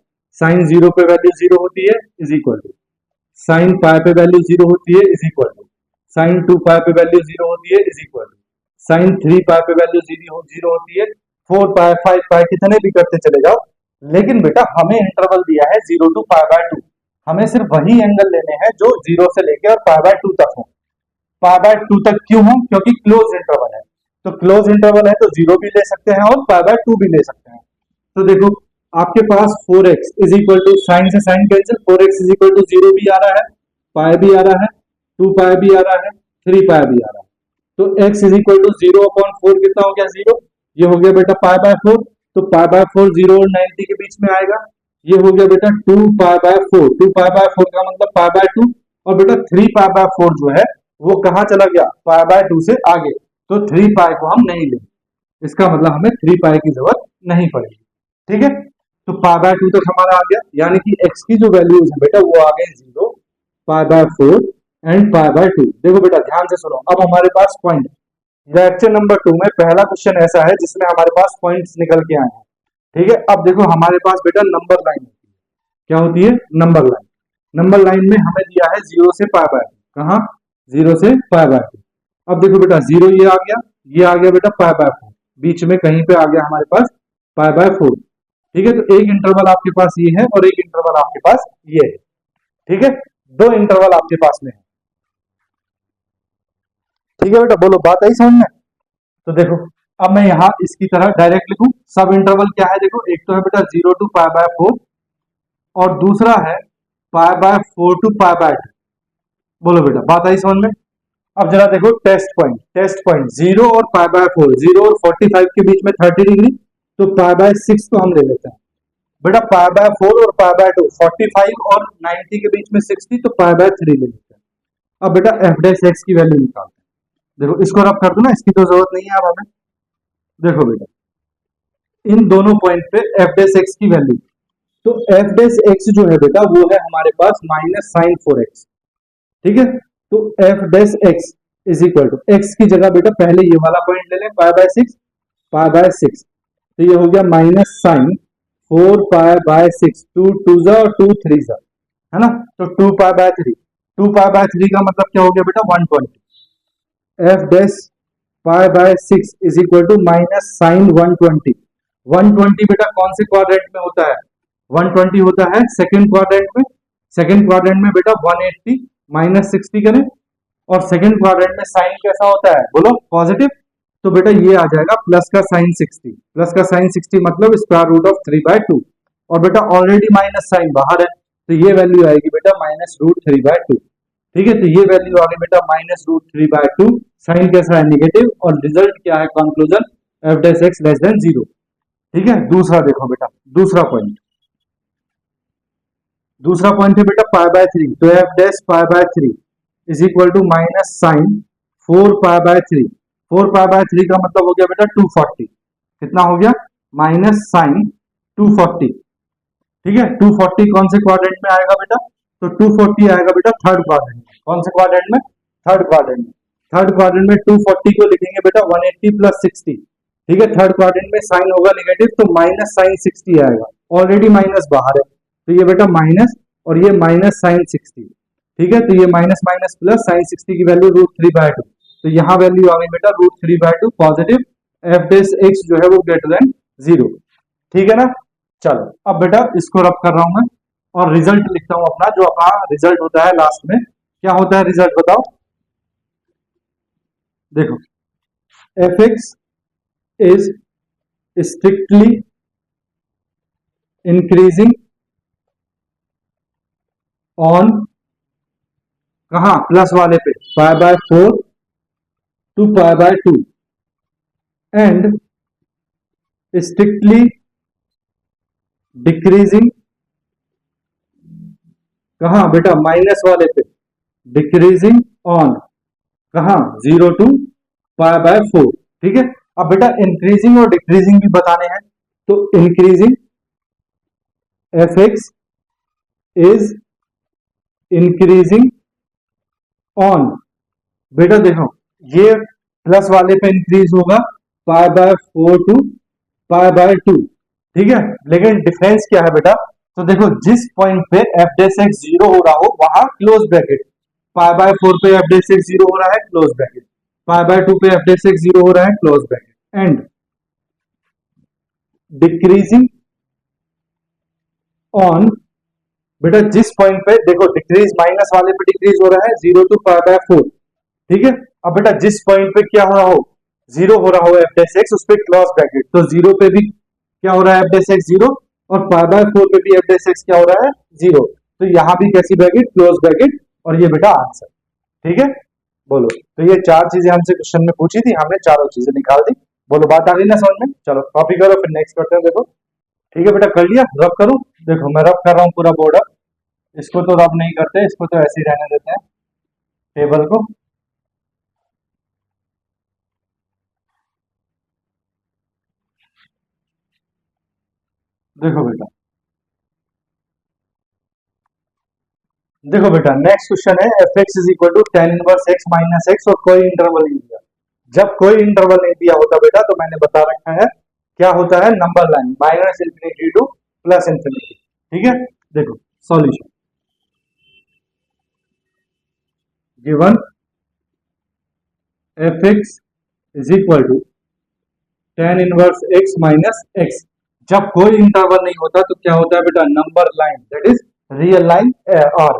साइन 0 पे वैल्यू 0 होती है is equal to, sine pi पे वैल्यू 0 होती है is equal to, sine 2 pi पे वैल्यू 0 होती है is equal to, sine 3 pi पे वैल्यू 0 होती है, 4 पाई 5 पाई कितने भी करते चले जाओ। लेकिन बेटा हमें इंटरवल दिया है 0 टू पाई बाय 2, हमें सिर्फ वही एंगल लेने हैं जो 0 से लेके और पाई बाय 2 तक हो। पाई बाय 2 तक क्यों हो, क्योंकि क्लोज इंटरवल है, तो क्लोज इंटरवल है तो 0 भी ले सकते हैं और पाई बाय 2 भी ले सकते हैं। तो देखो आपके पास 4x is equal to, sine से sine cancel, 4x is equal to 0 भी आ रहा है, पाई भी आ रहा है, 2 पाई भी आ रहा है, 3 पाई भी आ रहा है, तो x is equal to 0 upon 4 कितना हो गया 0, ये हो गया बेटा पाई बाय 4, तो पाई बाय 4 0 और 90 के बीच में आएगा, ये हो गया बेटा 2 पाई बाय 4, 2 पाई बाय 4 का मतलब पाई बाय 2, और बेटा 3 पाई बाय 4 जो है वो कहां चला गया, पाई बाय 2 से आगे, तो 3 पाई को हम नहीं लेंगे, इसका मतलब हमें 3 पाई की जरूरत नहीं पड़ेगी। ठीक है, तो पाई बाय 2 तक हमारा आ गया, यानी कि x की जो वैल्यूज है बेटा वो आ गए 0, पाई बाय 4 एंड पाई बाय 2। देखो बेटा ध्यान से सुनो, अब हमारे पास पॉइंट, लेक्चर नंबर 2 में पहला क्वेश्चन ऐसा है जिसमें हमारे पास पॉइंट्स निकल के आए हैं। ठीक है, अब देखो हमारे पास बेटा नंबर लाइन होती है, क्या होती है, नंबर लाइन। नंबर लाइन में हमें दिया है 0 से पाई बाय 2, कहां 0 से पाई बाय 2। अब देखो बेटा 0 ये आ गया, ये आ गया बेटा पाई बाय 4, बीच में कहीं पे आ गया हमारे पास पाई बाय 4। ठीक है, तो एक इंटरवल आपके पास ये है और एक इंटरवल आपके पास ये है। ठीक है, दो इंटरवल आपके पास में है। ठीक है बेटा, बोलो बात आई समझ में? तो देखो अब मैं यहाँ इसकी तरह डायरेक्ट लिखूं, सब इंटरवल क्या है, देखो एक तो है बेटा 0 टू पाई बाय 4 और दूसरा है pi by 4 to pi by 2। बोलो बेटा बात आई समझ में? अब जरा देखो टेस्ट पॉइंट, टेस्ट पॉइंट 0 और पाई बाय 4, 0 और 45 के बीच में 30 डिग्री, तो पाई बाय 6 को हम ले लेते हैं बेटा, पाई बाय 4 और पाई बाय 2, 45 और 90 के बीच में 60, तो पाई बाय 3 ले लेते हैं। अब बेटा एफ डैश एक्स की वैल्यू निकालते हैं, देखो इसको रब कर दो ना, इसकी तो जरूरत नहीं है अब हमें। देखो बेटा इन दोनों पॉइंट पे एफ डैश एक्स की वैल्यू, तो एफ डैश एक्स जो है बेटा वो है हमारे पास माइनस साइन 4x। ठीक है, तो F dash x is equal to, x की जगह बेटा पहले ये वाला पॉइंट ले लें, पाई बाय 6, पाई बाय 6, तो ये हो गया माइनस साइन 4 पाई बाय 6, 2 2 जा और 2 3 जा, है ना, तो 2 पाई बाय 3, 2 पाई बाय 3 का मतलब क्या हो गया बेटा 120, f dash pi by 6 is equal to minus sine 120। 120 बेटा कौन से क्वाड्रेंट में होता है, 120 होता है सेकंड क्वाड्रेंट में, सेकंड क्वाड्रेंट में बेटा 180 माइनस 60 करें, और सेकंड क्वाड्रेंट में साइन कैसा होता है, बोलो पॉजिटिव, तो बेटा ये आ जाएगा प्लस का साइन 60, प्लस का साइन 60 मतलब स्क्वायर रूट ऑफ 3 बाय 2, और बेटा ऑलरेडी माइनस साइन बाहर है, तो ये वैल्यू आएगी बेटा माइनस रूट 3 बाय 2। ठीक है, तो ये वैल्यू आ गई बेटा माइनस रूट 3 बाय 2, साइन कैसा है नेगेटिव, और रिजल्ट क्या है conclusion, F dash X less then 0। ठीक है, दूसरा देखो बेटा, दूसरा पॉइंट, दूसरा पॉइंट है बेटा पाई बाय 3, तो F dash pi by 3 is equal to minus sine 4 pi by 3, 4 pi by 3 का मतलब हो गया बेटा 240, कितना हो गया माइनस साइन 240। ठीक है। 240 कौन से क्वाड्रेंट में आएगा बेटा? तो 240 आएगा बेटा थर्ड क्वाड्रेंट में। कौन से क्वाड्रेंट में? थर्ड क्वाड्रेंट में। थर्ड क्वाड्रेंट में 240 को लिखेंगे बेटा 180 प्लस 60। ठीक है, थर्ड क्वाड्रेंट में साइन होगा नेगेटिव, तो माइनस साइन 60 आएगा। ऑलरेडी माइनस बाहर है, तो ये बेटा माइनस, और ये माइनस साइन 60। ठीक है, तो ये माइनस माइनस प्लस साइन 60 की वैल्यू √3/2। तो यहाँ वैल्यू आ गई बेटा √3/2 पॉजिटिव। एफ डेस एक्स जो है वो ग्रेटर देन 0। ठीक है ना। चलो अब बेटा इसको रब कर रहा हूं मैं और रिजल्ट लिखता हूं अपना, जो अपना रिजल्ट होता है लास्ट में। क्या होता है रिजल्ट बताओ? देखो, F x is strictly increasing on, कहा? प्लस वाले पे, π/4 टू π/2 एंड स्ट्रिक्टली डिक्रीजिंग, कहा बेटा? माइनस वाले पे, डिक्रीजिंग ऑन, कहा? 0 टू π/4। ठीक है, अब बेटा इंक्रीजिंग और डिक्रीजिंग भी बताने हैं, तो increasing F x is increasing on, बेटा देखो ये प्लस वाले पे इंक्रीज होगा π/4 टू π/2। ठीक है, लेकिन डिफरेंस क्या है बेटा? तो देखो जिस पॉइंट पे एफ डेस एक्स 0 हो रहा हो वहां क्लोज ब्रैकेट, π/4 पे एफ डेस एक्स 0 हो रहा है, क्लोज ब्रैकेट, π/2 पे एफ डेस एक्स 0 हो रहा है, close bracket, and decreasing on, बेटा जिस पॉइंट पे देखो डिक्रीज माइनस वाले पे डिक्रीज हो रहा है 0 टू π/4। ठीक है, अब बेटा जिस पॉइंट पे क्या हो रहा हो, 0 हो रहा हो एफ डेस एक्स, उस पे क्लोज ब्रैकेट, तो 0 पे भी क्या हो रहा है एफ डेस एक्स 0, और π/4 पे भी एफ डेस एक्स क्या हो रहा है 0। तो यहां भी कैसी ब्रैकेट? क्लोज ब्रैकेट, और ये बेटा आंसर। ठीक है, बोलो। तो ये चार चीजें हमसे क्वेश्चन में पूछी थी, हमने चारों चीजें निकाल दी। बोलो बात आ गई ना समझ में? चलो कॉपी करो, फिर नेक्स्ट करते हैं। देखो ठीक है बेटा, कर लिया? रब करूं? देखो मैं रब कर रहा हूं पूरा बोर्ड। इसको तो रब नहीं करते, इसको तो ऐसे ही रहने देते हैं टेबल को। देखो बेटा, देखो बेटा नेक्स्ट क्वेश्चन है F x is equal to tan inverse x minus x, और कोई इंटरवल नहीं दिया। जब कोई इंटरवल नहीं दिया होता बेटा, तो मैंने बता रखा है क्या होता है, नंबर लाइन -∞ टू +∞। ठीक है, देखो solution given f x is equal to tan inverse x minus x. जब कोई इंटरवल नहीं होता तो क्या होता है बेटा, number line, that is real line R.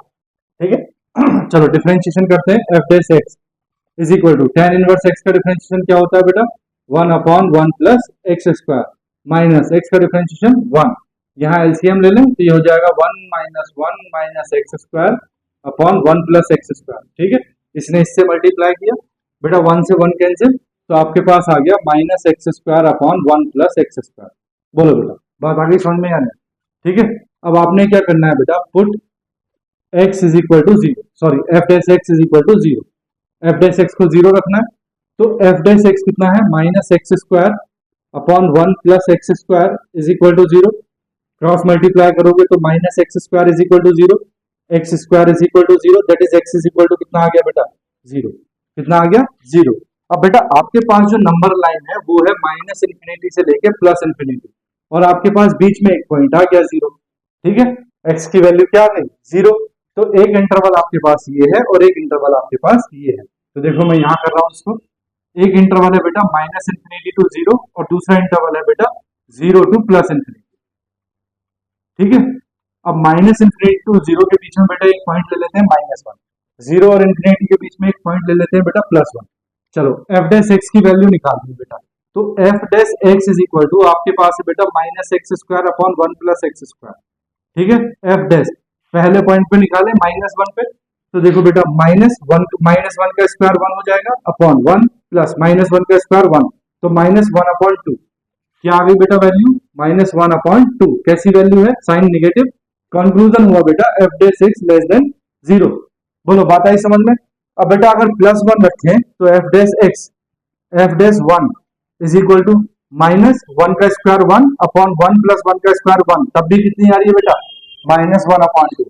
ठीक है चलो डिफरेंशिएशन करते हैं। F dash x is equal to tan inverse x का डिफरेंशिएशन क्या होता है बेटा, 1/1 plus x square minus x का डिफरेंशिएशन 1। यहाँ एलसीएम ले लें तो ये हो जाएगा 1 - 1 minus x square upon 1 plus x square. ठीक है, इसने इससे मल्टीप्लाई किया बेटा, 1 से 1 कैंसिल, तो आपके पास आ गया minus x square upon 1 plus x square. बोलो बेटा बात आगे समझ में आने? ठीक है, अब आपने क्या करना है बेटा, put x is equal to 0, sorry f dash x is equal to 0, f dash x को 0 रखना है। तो एफ डेस एक्स कितना है, minus x square upon 1 plus x square is equal to 0। Cross multiply करोगे तो minus x square is equal to 0, x square is equal to 0, that is x is equal to कितना आ गया बेटा, 0। कितना आ गया, 0। अब बेटा आपके पास जो नंबर लाइन है वो है -∞ से लेके +∞, और आपके पास बीच में एक पॉइंट आ गया 0। ठीक है, x की वैल्यू क्या आ गई, 0। तो एक इंटरवल आपके पास ये है और एक इंटरवल आपके पास ये है। तो देखो मैं यहां कर रहा हूं इसको, एक इंटरवल है बेटा -∞ टू 0, और दूसरा इंटरवल है बेटा 0 टू +∞। ठीक है, अब -∞ टू 0 के बीच में बेटा एक पॉइंट ले लेते हैं -1, 0 और ∞ के बीच में एक पॉइंट ले लेते हैं बेटा +1। चलो एफ डेस एक्स की वैल्यू निकालनी है बेटा, तो F dash x is equal to आपके पास है बेटा minus x square upon 1 plus x square. ठीक है, एफ डेस पहले पॉइंट पे निकाले -1 पे, तो देखो बेटा -1 का स्क्वायर 1 हो जाएगा अपॉन 1 प्लस -1 का स्क्वायर 1, तो -1/2। क्या आ गई बेटा वैल्यू, -1/2। कैसी वैल्यू है, साइन नेगेटिव। कंक्लूजन हुआ बेटा F dash x less then 0। बोलो बात आई समझ में? अब बेटा अगर +1 रखें तो F dash 1 is equal to minus one का square one upon one plus one का स्क्वायर वन, तब भी कितनी आ रही है बेटा, minus one upon two,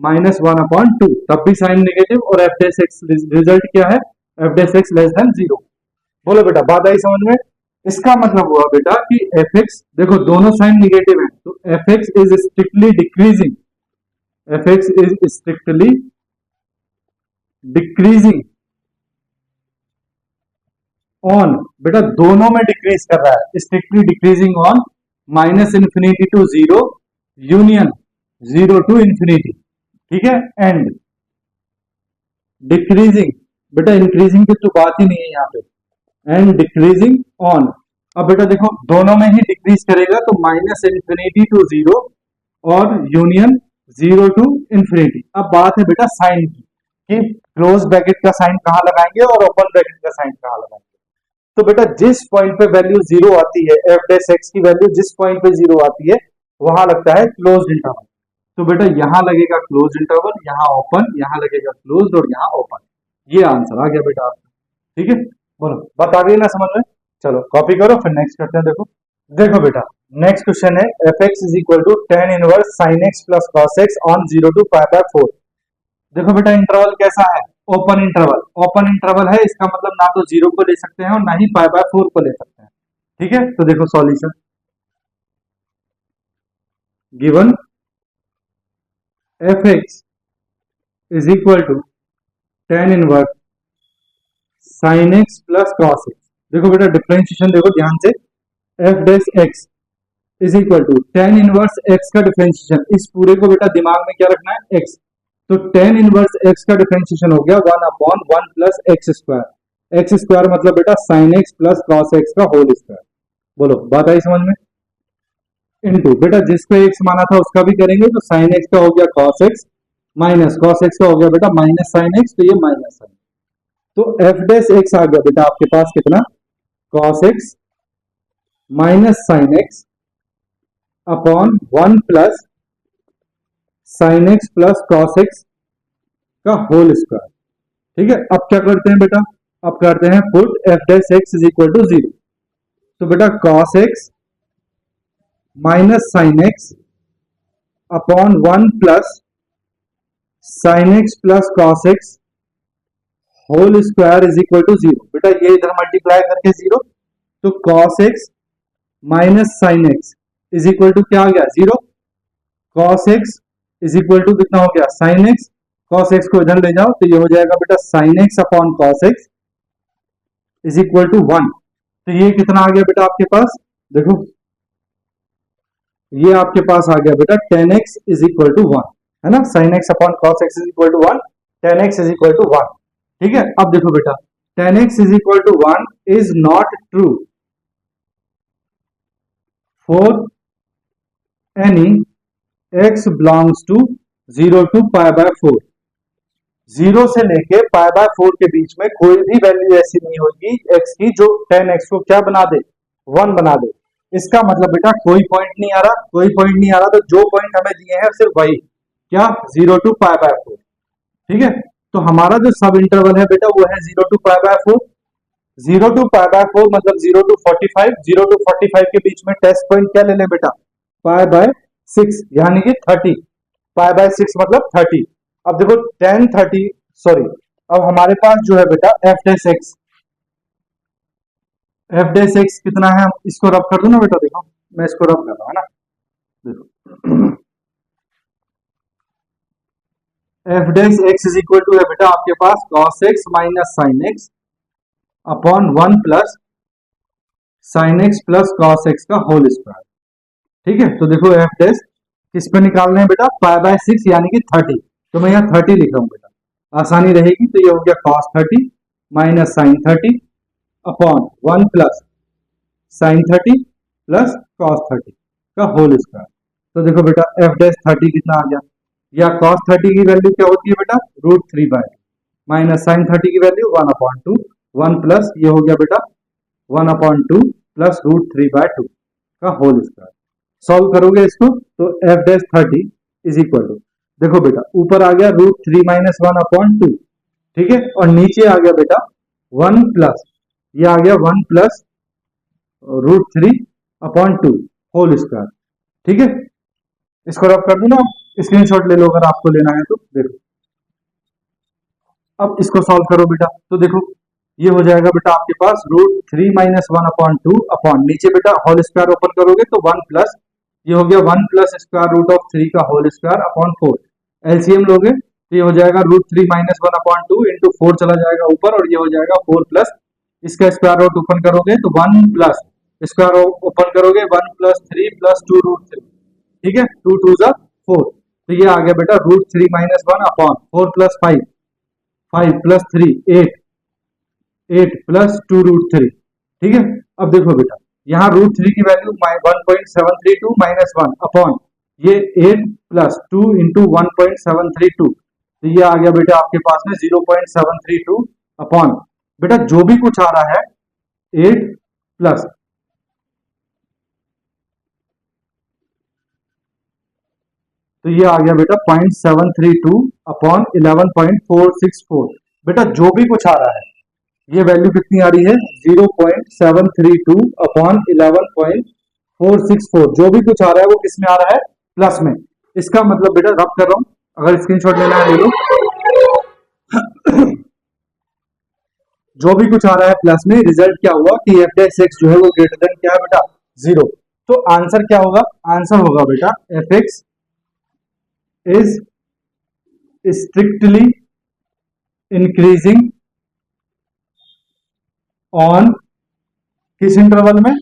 minus one upon two, तब भी साइन नेगेटिव, और एफ डैश एक्स रिजल्ट क्या है, F dash X less than zero. बोलो बेटा बात आई समझ में। इसका मतलब हुआ बेटा कि एफ एक्स, देखो दोनों साइन निगेटिव है, तो f x is strictly decreasing, f x is strictly decreasing on, बेटा दोनों में डिक्रीज कर रहा है, strictly decreasing on minus infinity to zero union zero to infinity, ठीक है, एंड डिक्रीजिंग, बेटा इंक्रीजिंग की तो बात ही नहीं है यहाँ पे, एंड डिक्रीजिंग ऑन। अब बेटा देखो दोनों में ही डिक्रीज करेगा, तो माइनस इन्फिनिटी टू जीरो और यूनियन जीरो टू इन्फिनिटी। अब बात है बेटा साइन की, कि क्लोज ब्रैकेट का साइन कहाँ लगाएंगे और ओपन ब्रैकेट का साइन कहाँ लगाएंगे। तो बेटा जिस पॉइंट पे वैल्यू जीरो आती है, एफ डैश एक्स की वैल्यू जिस पॉइंट पे जीरो आती है, वहां लगता है क्लोज इंटरवल। तो बेटा यहां लगेगा क्लोज इंटरवल, यहां ओपन, यहां लगेगा क्लोज और यहां ओपन। ये आंसर आ गया बेटा आपका, ठीक है। बोलो बात आ गई ना समझ में। चलो कॉपी करो, फिर नेक्स्ट करते हैं। देखो देखो बेटा नेक्स्ट क्वेश्चन है, F x is equal to tan inverse sine x plus cos x on zero to pi by four. देखो बेटा इंटरवल कैसा है, ओपन इंटरवल, ओपन इंटरवल है, इसका मतलब ना तो जीरो को ले सकते हैं और ना ही पाई बाय फोर को ले सकते हैं, ठीक है। तो देखो solution, given f x is equal to tan inverse sine x plus cos x. देखो बेटा डिफरेंशिएशन देखो ध्यान से, f dash x is equal to tan inverse x का डिफरेंशिएशन, इस पूरे को बेटा दिमाग में क्या रखना है, एक्स, तो टेन इनवर्स एक्स का डिफरेंशिएशन हो गया one upon one plus x square, x square मतलब बेटा sine x plus cos x का होल स्क्वायर। बोलो बात आई समझ में। इनटू बेटा जिसको एक्स माना था उसका भी करेंगे, तो साइन एक्स का हो गया cos x, minus cos x का हो गया बेटा माइनस साइन एक्स, तो ये माइनस साइन, तो एफ डैश एक्स आ गया बेटा आपके पास कितना, cos x minus sine x upon one plus sine x plus cos x का होल स्क्वायर, ठीक है। अब क्या करते हैं बेटा, अब करते हैं put F dash x is equal to zero, तो बेटा cos x minus sine x upon one plus sine x plus cos x whole square is equal to zero. बेटा ये इधर मल्टीप्लाई करके जीरो, तो cos x minus sine x is equal to क्या आ गया zero, cos x is equal to कितना हो गया साइन एक्स, कॉस एक्स को इधर ले जाओ तो ये हो जाएगा बेटा sine x upon cos x is equal to one. तो ये कितना आ गया बेटा आपके पास, देखो ये आपके पास आ गया बेटा tan x is equal to one, है ना, sine x upon cos x is equal to one, tan x is equal to one, ठीक है। अब देखो बेटा tan x is equal to one is not true for any x belongs to zero to pi by four, zero से लेके पाई by four के बीच में कोई भी वैल्यू ऐसी नहीं होगी एक्स की जो टेन एक्स को क्या बना दे, वन बना दे। इसका मतलब बेटा कोई पॉइंट नहीं आ रहा, कोई पॉइंट नहीं आ रहा, तो जो पॉइंट हमें दिए हैं सिर्फ वही क्या, zero to pi by four, ठीक है। तो हमारा जो सब इंटरवल है बेटा वो है zero to pi by four, zero to pi by four मतलब जीरो टू 45, जीरो टू 45 के बीच में टेस्ट पॉइंट क्या ले लें बेटा, पाई बाय सिक्स यानी कि 30, पाई बाय सिक्स मतलब 30। अब देखो टेन 30 सॉरी, अब हमारे पास जो है बेटा f dash x, f dash x कितना है, इसको रब कर दो ना बेटा, देखो मैं इसको रब कर रहा हूं, है ना, देखो F dash x is equal to है बेटा आपके पास cos x minus sine x upon one plus sine x plus cos x का होल स्क्वायर, ठीक है। तो देखो एफ डैश किस पे निकालना है बेटा, पाई बाय सिक्स यानी कि 30, तो मैं यहाँ 30 लिख रहा हूँ बेटा, आसानी रहेगी। तो ये हो गया cos 30 minus sine 30 upon one plus sine 30 plus cos 30 का होल स्क्वायर। तो देखो बेटा एफ डैश 30 कितना आ गया, या कॉस 30 की वैल्यू क्या होती है बेटा, रूट 3 बाय माइनस साइन 30 की वैल्यू 1/2, वन प्लस ये हो गया बेटा 1/2 प्लस रूट 3 बाय 2 का होल स्क्वायर। सॉल्व करोगे इसको तो F dash 30 is equal to, देखो बेटा ऊपर आ गया रूट 3 माइनस 1/2, ठीक है, और नीचे आ गया बेटा वन प्लस, ये आ गया वन प्लस √3/2 होल स्क्वायर। ठीक है, इसको रब कर दो ना, स्क्रीनशॉट ले लो अगर आपको लेना है तो। देखो अब इसको सॉल्व करो बेटा, तो देखो ये हो जाएगा बेटा आपके पास √3 - 1/2 अपॉन नीचे बेटा होल स्क्वायर ओपन करोगे तो 1 प्लस, ये हो गया 1 प्लस स्क्वायर रूट ऑफ 3 का होल स्क्वायर अपॉन 4। एलसीएम लोगे तो ये हो जाएगा √3 - 1/2 इंटू 4 चला जाएगा ऊपर, और ये हो जाएगा 4 प्लस इसका स्क्वायर रूट ओपन करोगे तो 1 प्लस स्क्वायर ओपन करोगे 1 प्लस 3 प्लस 2√3। ठीक है, 2 2 जा 4, तो ये आ गया बेटा √3 - 1 अपॉन 4 प्लस 5, 5 प्लस 3 8, 8 प्लस 2√3। ठीक है, अब देखो बेटा यहाँ √3 की वैल्यू 1.732 - 1 अपॉन ये 8 प्लस 2 इंटू 1.732, तो ये आ गया बेटा आपके पास में 0.732 अपॉन बेटा जो भी कुछ आ रहा है 8 प्लस, तो ये आ गया बेटा 0.732 अपॉन 11.464। बेटा जो भी कुछ आ रहा है ये वैल्यू कितनी आ रही है 0.732 अपॉन 11.464, जो भी कुछ आ रहा है वो किस में आ रहा है प्लस में। इसका मतलब बेटा रब कर रहा हूं, अगर स्क्रीनशॉट लेना है ले लो। जो भी कुछ आ रहा है प्लस में, रिजल्ट क्या हुआ कि एफ डैश एक्स जो है वो ग्रेटर देन क्या है बेटा 0। तो आंसर क्या होगा, आंसर होगा बेटा F x is strictly increasing on किस इंटरवल में,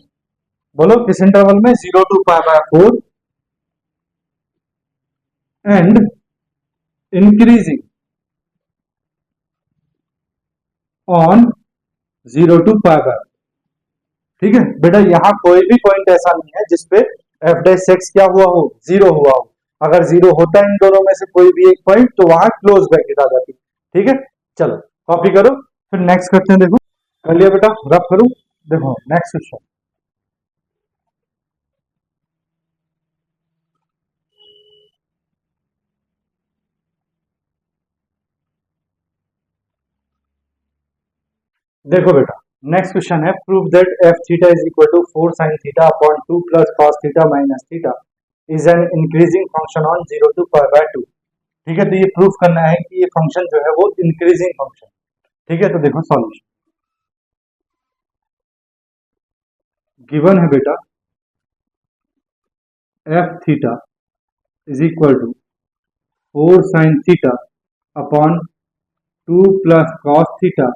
बोलो किस इंटरवल में, 0 to π/4 and increasing on 0 to π/। ठीक है बेटा, यहां कोई भी पॉइंट ऐसा नहीं है जिसपे एफ डैश एक्स क्या हुआ हो 0 हुआ हो। अगर 0 होता है इन दोनों में से कोई भी एक पॉइंट तो वहां क्लोज ब्रैकेट आ जाती। ठीक है, चलो कॉपी करो, फिर नेक्स्ट करते हैं। देखो कर लिया बेटा, रब करूं, देखो नेक्स्ट क्वेश्चन। देखो बेटा नेक्स्ट क्वेश्चन है, prove that f theta is equal to 4 sin theta upon 2 plus cos theta minus theta is an increasing function on 0 to π/2। ठीक है, तो ये प्रूफ करना है कि ये फंक्शन जो है वो इंक्रीजिंग फंक्शन। ठीक है, तो देखो सॉल्यूशन गिवन है बेटा, f theta is equal to 4 sin theta upon 2 plus cos theta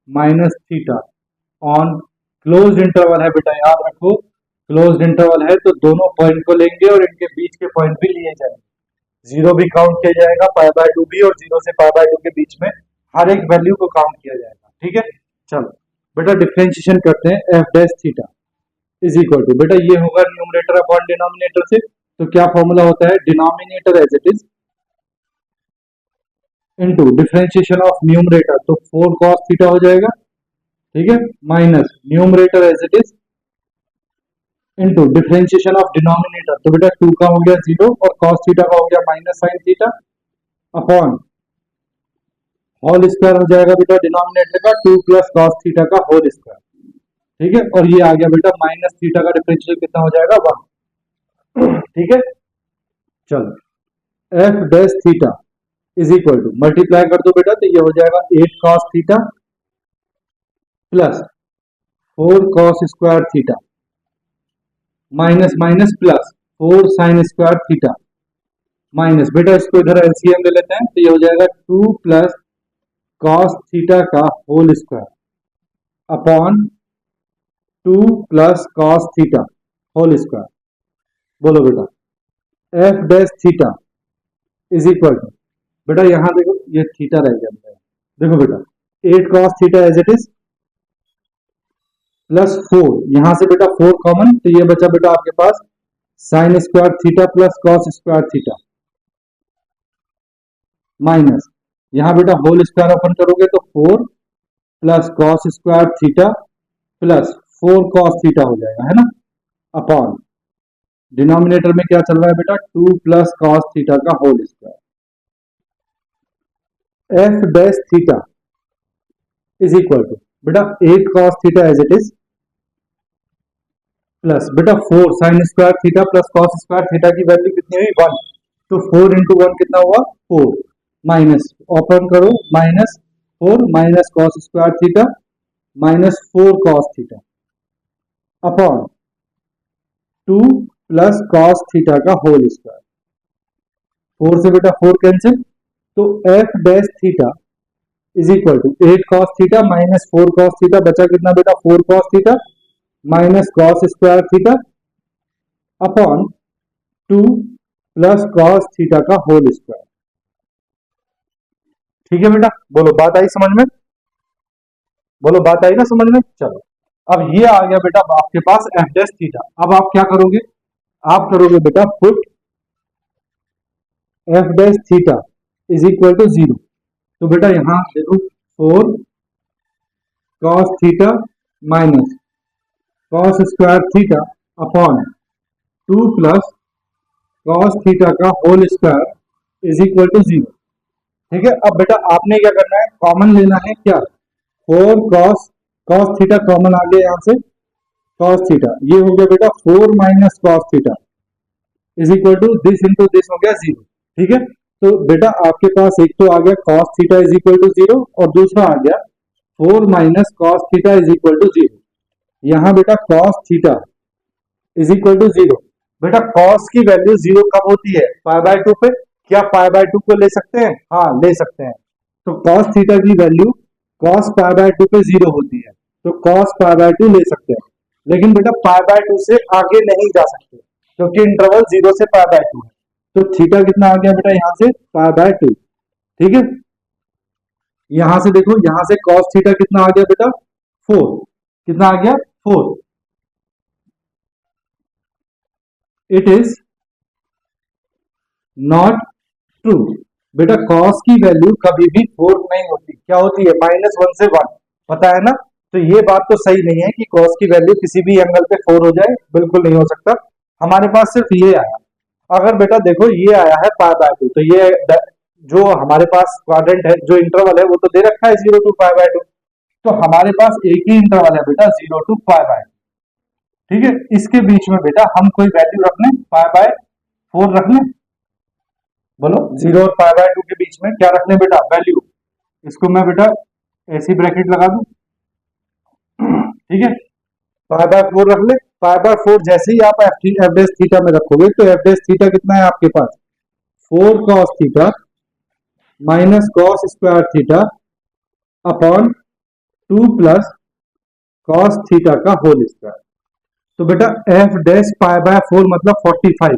minus theta on closed interval है। बेटा याद रखो क्लोज्ड इंटरवल है तो दोनों पॉइंट को लेंगे और इनके बीच के पॉइंट भी लिए जाएंगे, 0 भी काउंट किया जाएगा π/2 भी, और 0 से π/2 के बीच में हर एक वैल्यू को काउंट किया जाएगा। ठीक है, चलो बेटा डिफरेंशिएशन करते हैं, f dash theta is equal to, बेटा ये होगा न्यूमरेटर अपॉन डिनोमिनेटर से, तो क्या फॉर्मूला होता है denominator as it is into differentiation of numerator, तो 4 cos थीटा हो जाएगा। ठीक है, minus numerator as it is into differentiation of denominator, तो बेटा 2 का हो गया 0 और cos थीटा का हो गया minus sin theta upon whole square हो जाएगा बेटा डिनोमिनेटर का 2 प्लस cos थीटा का होल स्क्वायर। ठीक है, और ये आ गया बेटा माइनस थीटा का डिफरेंशियल कितना हो जाएगा 1। ठीक है, चलो f dash theta is equal to multiply कर दो बेटा, तो ये हो जाएगा 8 cos theta plus 4 cos square theta minus minus plus 4 sin square theta minus, बेटा इसको इधर एलसीएम ले लेते हैं, तो ये हो जाएगा 2 प्लस cos थीटा का whole square upon 2 plus cos theta whole square. बोलो बेटा f dash theta is equal to, बेटा यहां देखो ये थीटा रह गया बेटा, देखो बेटा 8 cos theta as it is plus 4, यहां से बेटा 4 कॉमन, तो ये बचा बेटा आपके पास sine square theta plus cos square theta minus, यहां बेटा होल स्क्वायर ओपन करोगे तो 4 plus cos square theta plus 4 cos theta हो जाएगा, है ना, अपॉन डिनोमिनेटर में क्या चल रहा है बेटा 2 प्लस कॉस थीटा का whole square. F dash theta is equal to, बेटा 8 cos theta as it is plus बेटा 4 sine square theta plus cos square theta की वैल्यू कितनी हुई 1, तो 4 इंटू 1 कितना हुआ 4, माइनस ओपन करो minus 4 minus cos square theta minus 4 cos theta upon 2 plus cos theta का होल स्क्वायर। 4 से बेटा 4 कैंसिल, तो F dash theta is equal to 8 cos theta minus 4 cos theta, बचा कितना बेटा 4 cos theta minus cos square theta upon 2 plus cos theta का whole square. ठीक है बेटा, बोलो बात आई समझ में, बोलो बात आई ना समझ में। चलो अब ये आ गया बेटा आपके पास एफ डैश थीटा। अब आप क्या करोगे, आप करोगे बेटा put F dash theta is equal to 0। तो बेटा यहां देखो 4 cos theta minus cos square theta upon 2 plus cos theta का whole square is equal to 0। ठीक है, अब बेटा आपने क्या करना है, कॉमन लेना है क्या, 4 कॉस कॉस थीटा कॉमन आ गया यहां से, कॉस थीटा ये हो गया बेटा 4 minus cos theta is equal to this into this हो गया 0। ठीक है, तो बेटा आपके पास एक तो आ गया cos theta is equal to 0 और दूसरा आ गया 4 minus cos theta is equal to 0। यहां बेटा cos theta is equal to 0, बेटा कॉस की वैल्यू 0 कब होती है, पाई बाय 2 पे। क्या पाई बाय 2 को ले सकते हैं, हाँ ले सकते हैं। तो कॉस थीटा की वैल्यू कॉस पाई बाय 2 पे 0 होती है, तो कॉस पाई बाय 2 ले सकते हैं। लेकिन बेटा पाई बाय 2 से आगे नहीं जा सकते क्योंकि इंटरवल 0 से पाई बाय 2 है। तो थीटा कितना आ गया बेटा यहां से पाई बाय 2। ठीक है, यहां से देखो यहां से कॉस थीटा कितना आ गया बेटा 4, कितना आ गया 4। इट इज नॉट ट्रू, बेटा कॉस की वैल्यू कभी भी 4 नहीं होती, क्या होती है -1 से 1, पता है ना। तो ये बात तो सही नहीं है कि कॉस की वैल्यू किसी भी एंगल पे 4 हो जाए, बिल्कुल नहीं हो सकता। हमारे पास सिर्फ ये आया, अगर बेटा देखो ये आया है पाई बाय 2, तो ये जो हमारे पास क्वाड्रेंट है, जो इंटरवल है वो तो दे रखा है 0 टू पाई बाय 2, तो हमारे पास एक ही इंटरवल है बेटा 0 टू पाई बाय 2। ठीक है, इसके बीच में बेटा हम कोई वैल्यू रख लें, पाई बाय 4 रख लें, बोलो 0 और पाई बाय 2 के बीच में क्या रख लें बेटा वैल्यू, इसको मैं बेटा ऐसी ब्रैकेट लगा दूं। ठीक है, पाई बाय 4 रख ले, पाई बाय 4 जैसे ही आप एफ डैश थीटा में रखोगे तो एफ डैश थीटा कितना है आपके पास 4 cos theta minus cos square theta upon 2 plus cos theta का होल स्क्वायर। तो बेटा एफ डैश पाई बाय 4 मतलब 45,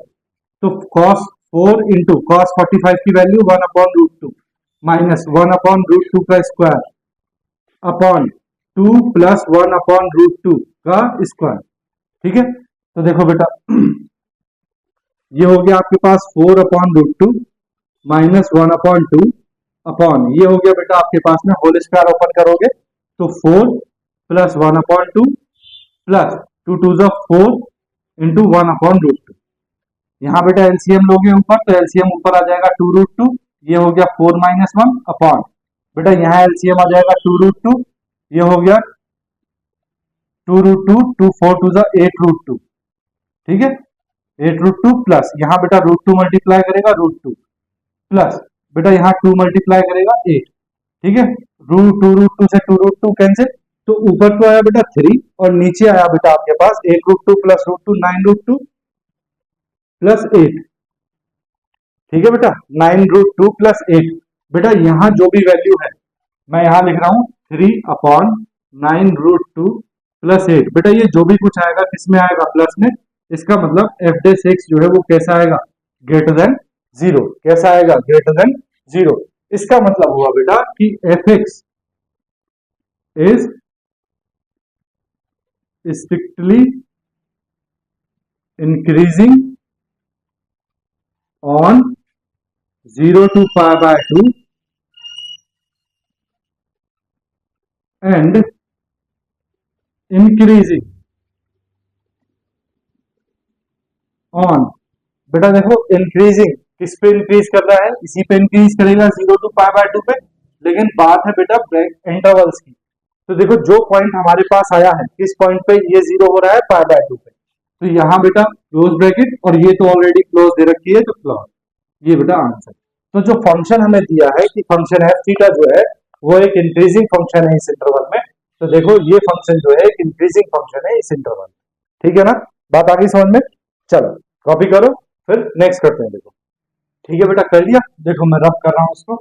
तो कॉस 4 इंटू कॉस 45 की value 1 upon root 2 minus 1 upon root 2 का square upon 2 plus 1 upon root 2 का स्क्वायर। ठीक है, तो देखो बेटा ये हो गया आपके पास 4 upon root 2 minus 1 upon 2 upon ये हो गया बेटा आपके पास में होल स्क्वायर ओपन करोगे तो 4 प्लस 1 अपॉन 2 प्लस 2 टू ज़ 4 इंटू 1 अपॉन रूट 2। यहाँ बेटा एलसीएम लोगे ऊपर तो एलसीएम ऊपर आ जाएगा 2 रूट 2, ये हो गया 4 माइनस 1 अपॉन बेटा यहाँ एलसीएम आ जाएगा 2 रूट 2, ये हो गया 2 रूट 2, 2 4 टू ज़ 8 रूट 2। ठीक है, 8 रूट 2 प्लस यहाँ बेटा रूट 2 मल्टीप्लाई करेगा रूट 2 प्लस बेटा यहाँ 2 मल्टीप्लाई करेगा 8। ठीक है, रूट 2 से 2 रूट 2 कैंसिल, तो ऊपर तो आया बेटा 3 और नीचे आया बेटा आपके पास 8 root 2 plus root 2 9 root 2 plus 8। ठीक है बेटा 9 रूट 2 प्लस 8, बेटा यहाँ जो भी वैल्यू है मैं यहाँ लिख रहा हूँ 3 अपॉन 9 रूट 2 प्लस 8। बेटा ये जो भी कुछ आएगा किस में आएगा प्लस में, इसका मतलब एफ डैश एक्स जो है वो कैसा आएगा ग्रेटर देन 0, कैसा आएगा ग्रेटर देन 0। इसका मतलब हुआ बेटा कि F x is strictly increasing on 0 to pi by 2 and increasing on, बेटा देखो इंक्रीजिंग किस पे इंक्रीज कर रहा है, इसी पे इंक्रीज करेगा 0 to pi by 2 पे, लेकिन बात है बेटा इंटरवल्स की। तो देखो जो पॉइंट हमारे पास आया है किस पॉइंट पे ये 0 हो रहा है पाई बाय 2 पे, तो यहाँ बेटा क्लोज ब्रैकेट और ये तो ऑलरेडी क्लोज दे रखी है तो क्लोज, ये बेटा आंसर। तो जो फंक्शन हमें दिया है कि फंक्शन है थीटा जो है वो एक इंक्रीजिंग फंक्शन है इस इंटरवल में, तो देखो ये फंक्शन जो है एक इंक्रीजिंग फंक्शन है इस इंटरवल में, ठीक है ना, बात आ गई समझ में। चलो कॉपी करो फिर नेक्स्ट करते हैं। देखो ठीक है बेटा कर लिया, देखो मैं रब कर रहा हूं उसको।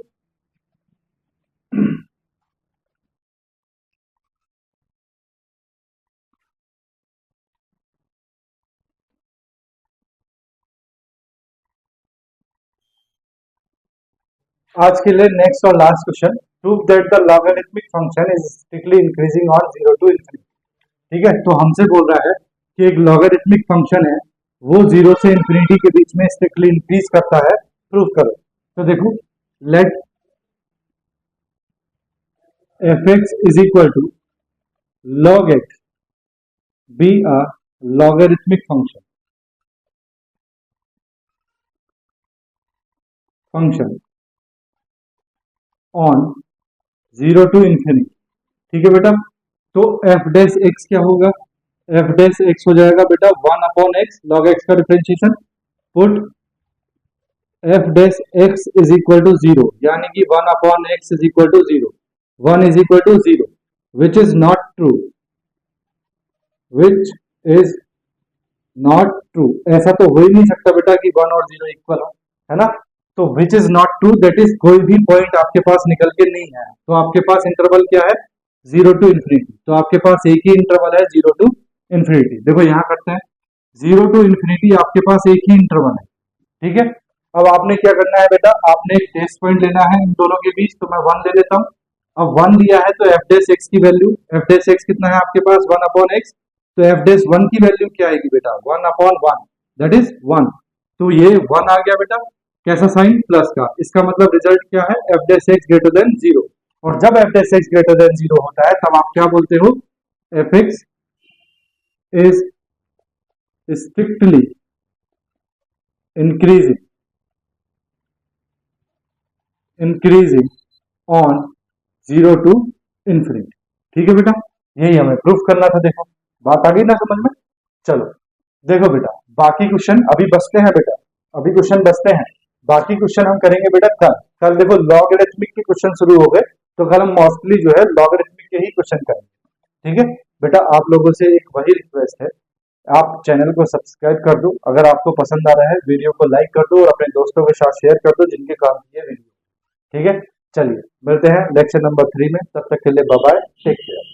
आज के लिए नेक्स्ट और last question, prove that the logarithmic function is strictly increasing on 0 to infinity. ठीक है, तो हमसे बोल रहा है कि एक लॉगरिथमिक फंक्शन है वो 0 से इंफिनिटी के बीच में स्ट्रिक्टली इंक्रीज करता है, प्रूव करो। तो देखो let f x is equal to log x be a logarithmic function on 0 to infinity। ठीक है बेटा, तो एफ डैश एक्स क्या होगा, एफ डैश एक्स हो जाएगा बेटा 1 अपॉन एक्स, लॉग एक्स का differentiation, put F dash x is equal to 0, यानी कि 1 upon x is equal to 0, 1 is equal to 0, which is not true, which is not true. ऐसा तो हो ही नहीं सकता बेटा कि 1 और 0 इक्वल हो, है ना, तो विच is not true that is कोई भी पॉइंट आपके पास निकल के नहीं है, तो आपके पास इंटरवल क्या है 0 टू इंफिनिटी, तो आपके पास एक ही इंटरवल है 0 टू इंफिनिटी। देखो यहां करते हैं 0 टू इंफिनिटी, आपके पास एक ही इंटरवल है, ठीक है। अब आपने क्या करना है बेटा, आपने एक टेस्ट पॉइंट लेना है इन दोनों के बीच, तो मैं 1 ले लेता हूं। अब 1 दिया है तो एफ डैश एक्स की वैल्यू, एफ डैश एक्स कितना है आपके पास 1 अपॉन एक्स, तो एफ डैश 1 की वैल्यू क्या आएगी बेटा 1 अपॉन 1, दैट इज 1, तो ये 1 आ गया बेटा, कैसा साइन प्लस का, इसका मतलब रिजल्ट क्या है F dash x greater than 0, और जब f dash x greater than 0 होता है तब आप क्या बोलते हो, f x is strictly increasing on 0 to infinity. ठीक है बेटा, यही हमें प्रूफ करना था। देखो बात आ गई ना समझ में। चलो देखो बेटा बाकी क्वेश्चन अभी बचते हैं बेटा, अभी क्वेश्चन बचते हैं, बाकी क्वेश्चन हम करेंगे बेटा कल। कल देखो लॉगरिथमिक के क्वेश्चन शुरू हो गए, तो कल हम मोस्टली जो है लॉगरिथमिक के ही क्वेश्चन करेंगे, ठीक है बेटा। आप लोगों से एक वही रिक्वेस्ट है, आप चैनल को सब्सक्राइब कर दो, अगर आपको पसंद आ रहा है वीडियो को लाइक कर दो और अपने दोस्तों के साथ शेयर कर दो जिनके काम की है वीडियो, ठीक है। चलिए मिलते हैं लेक्चर नंबर 3 में, तब तक के लिए बाय बाय, टेक केयर।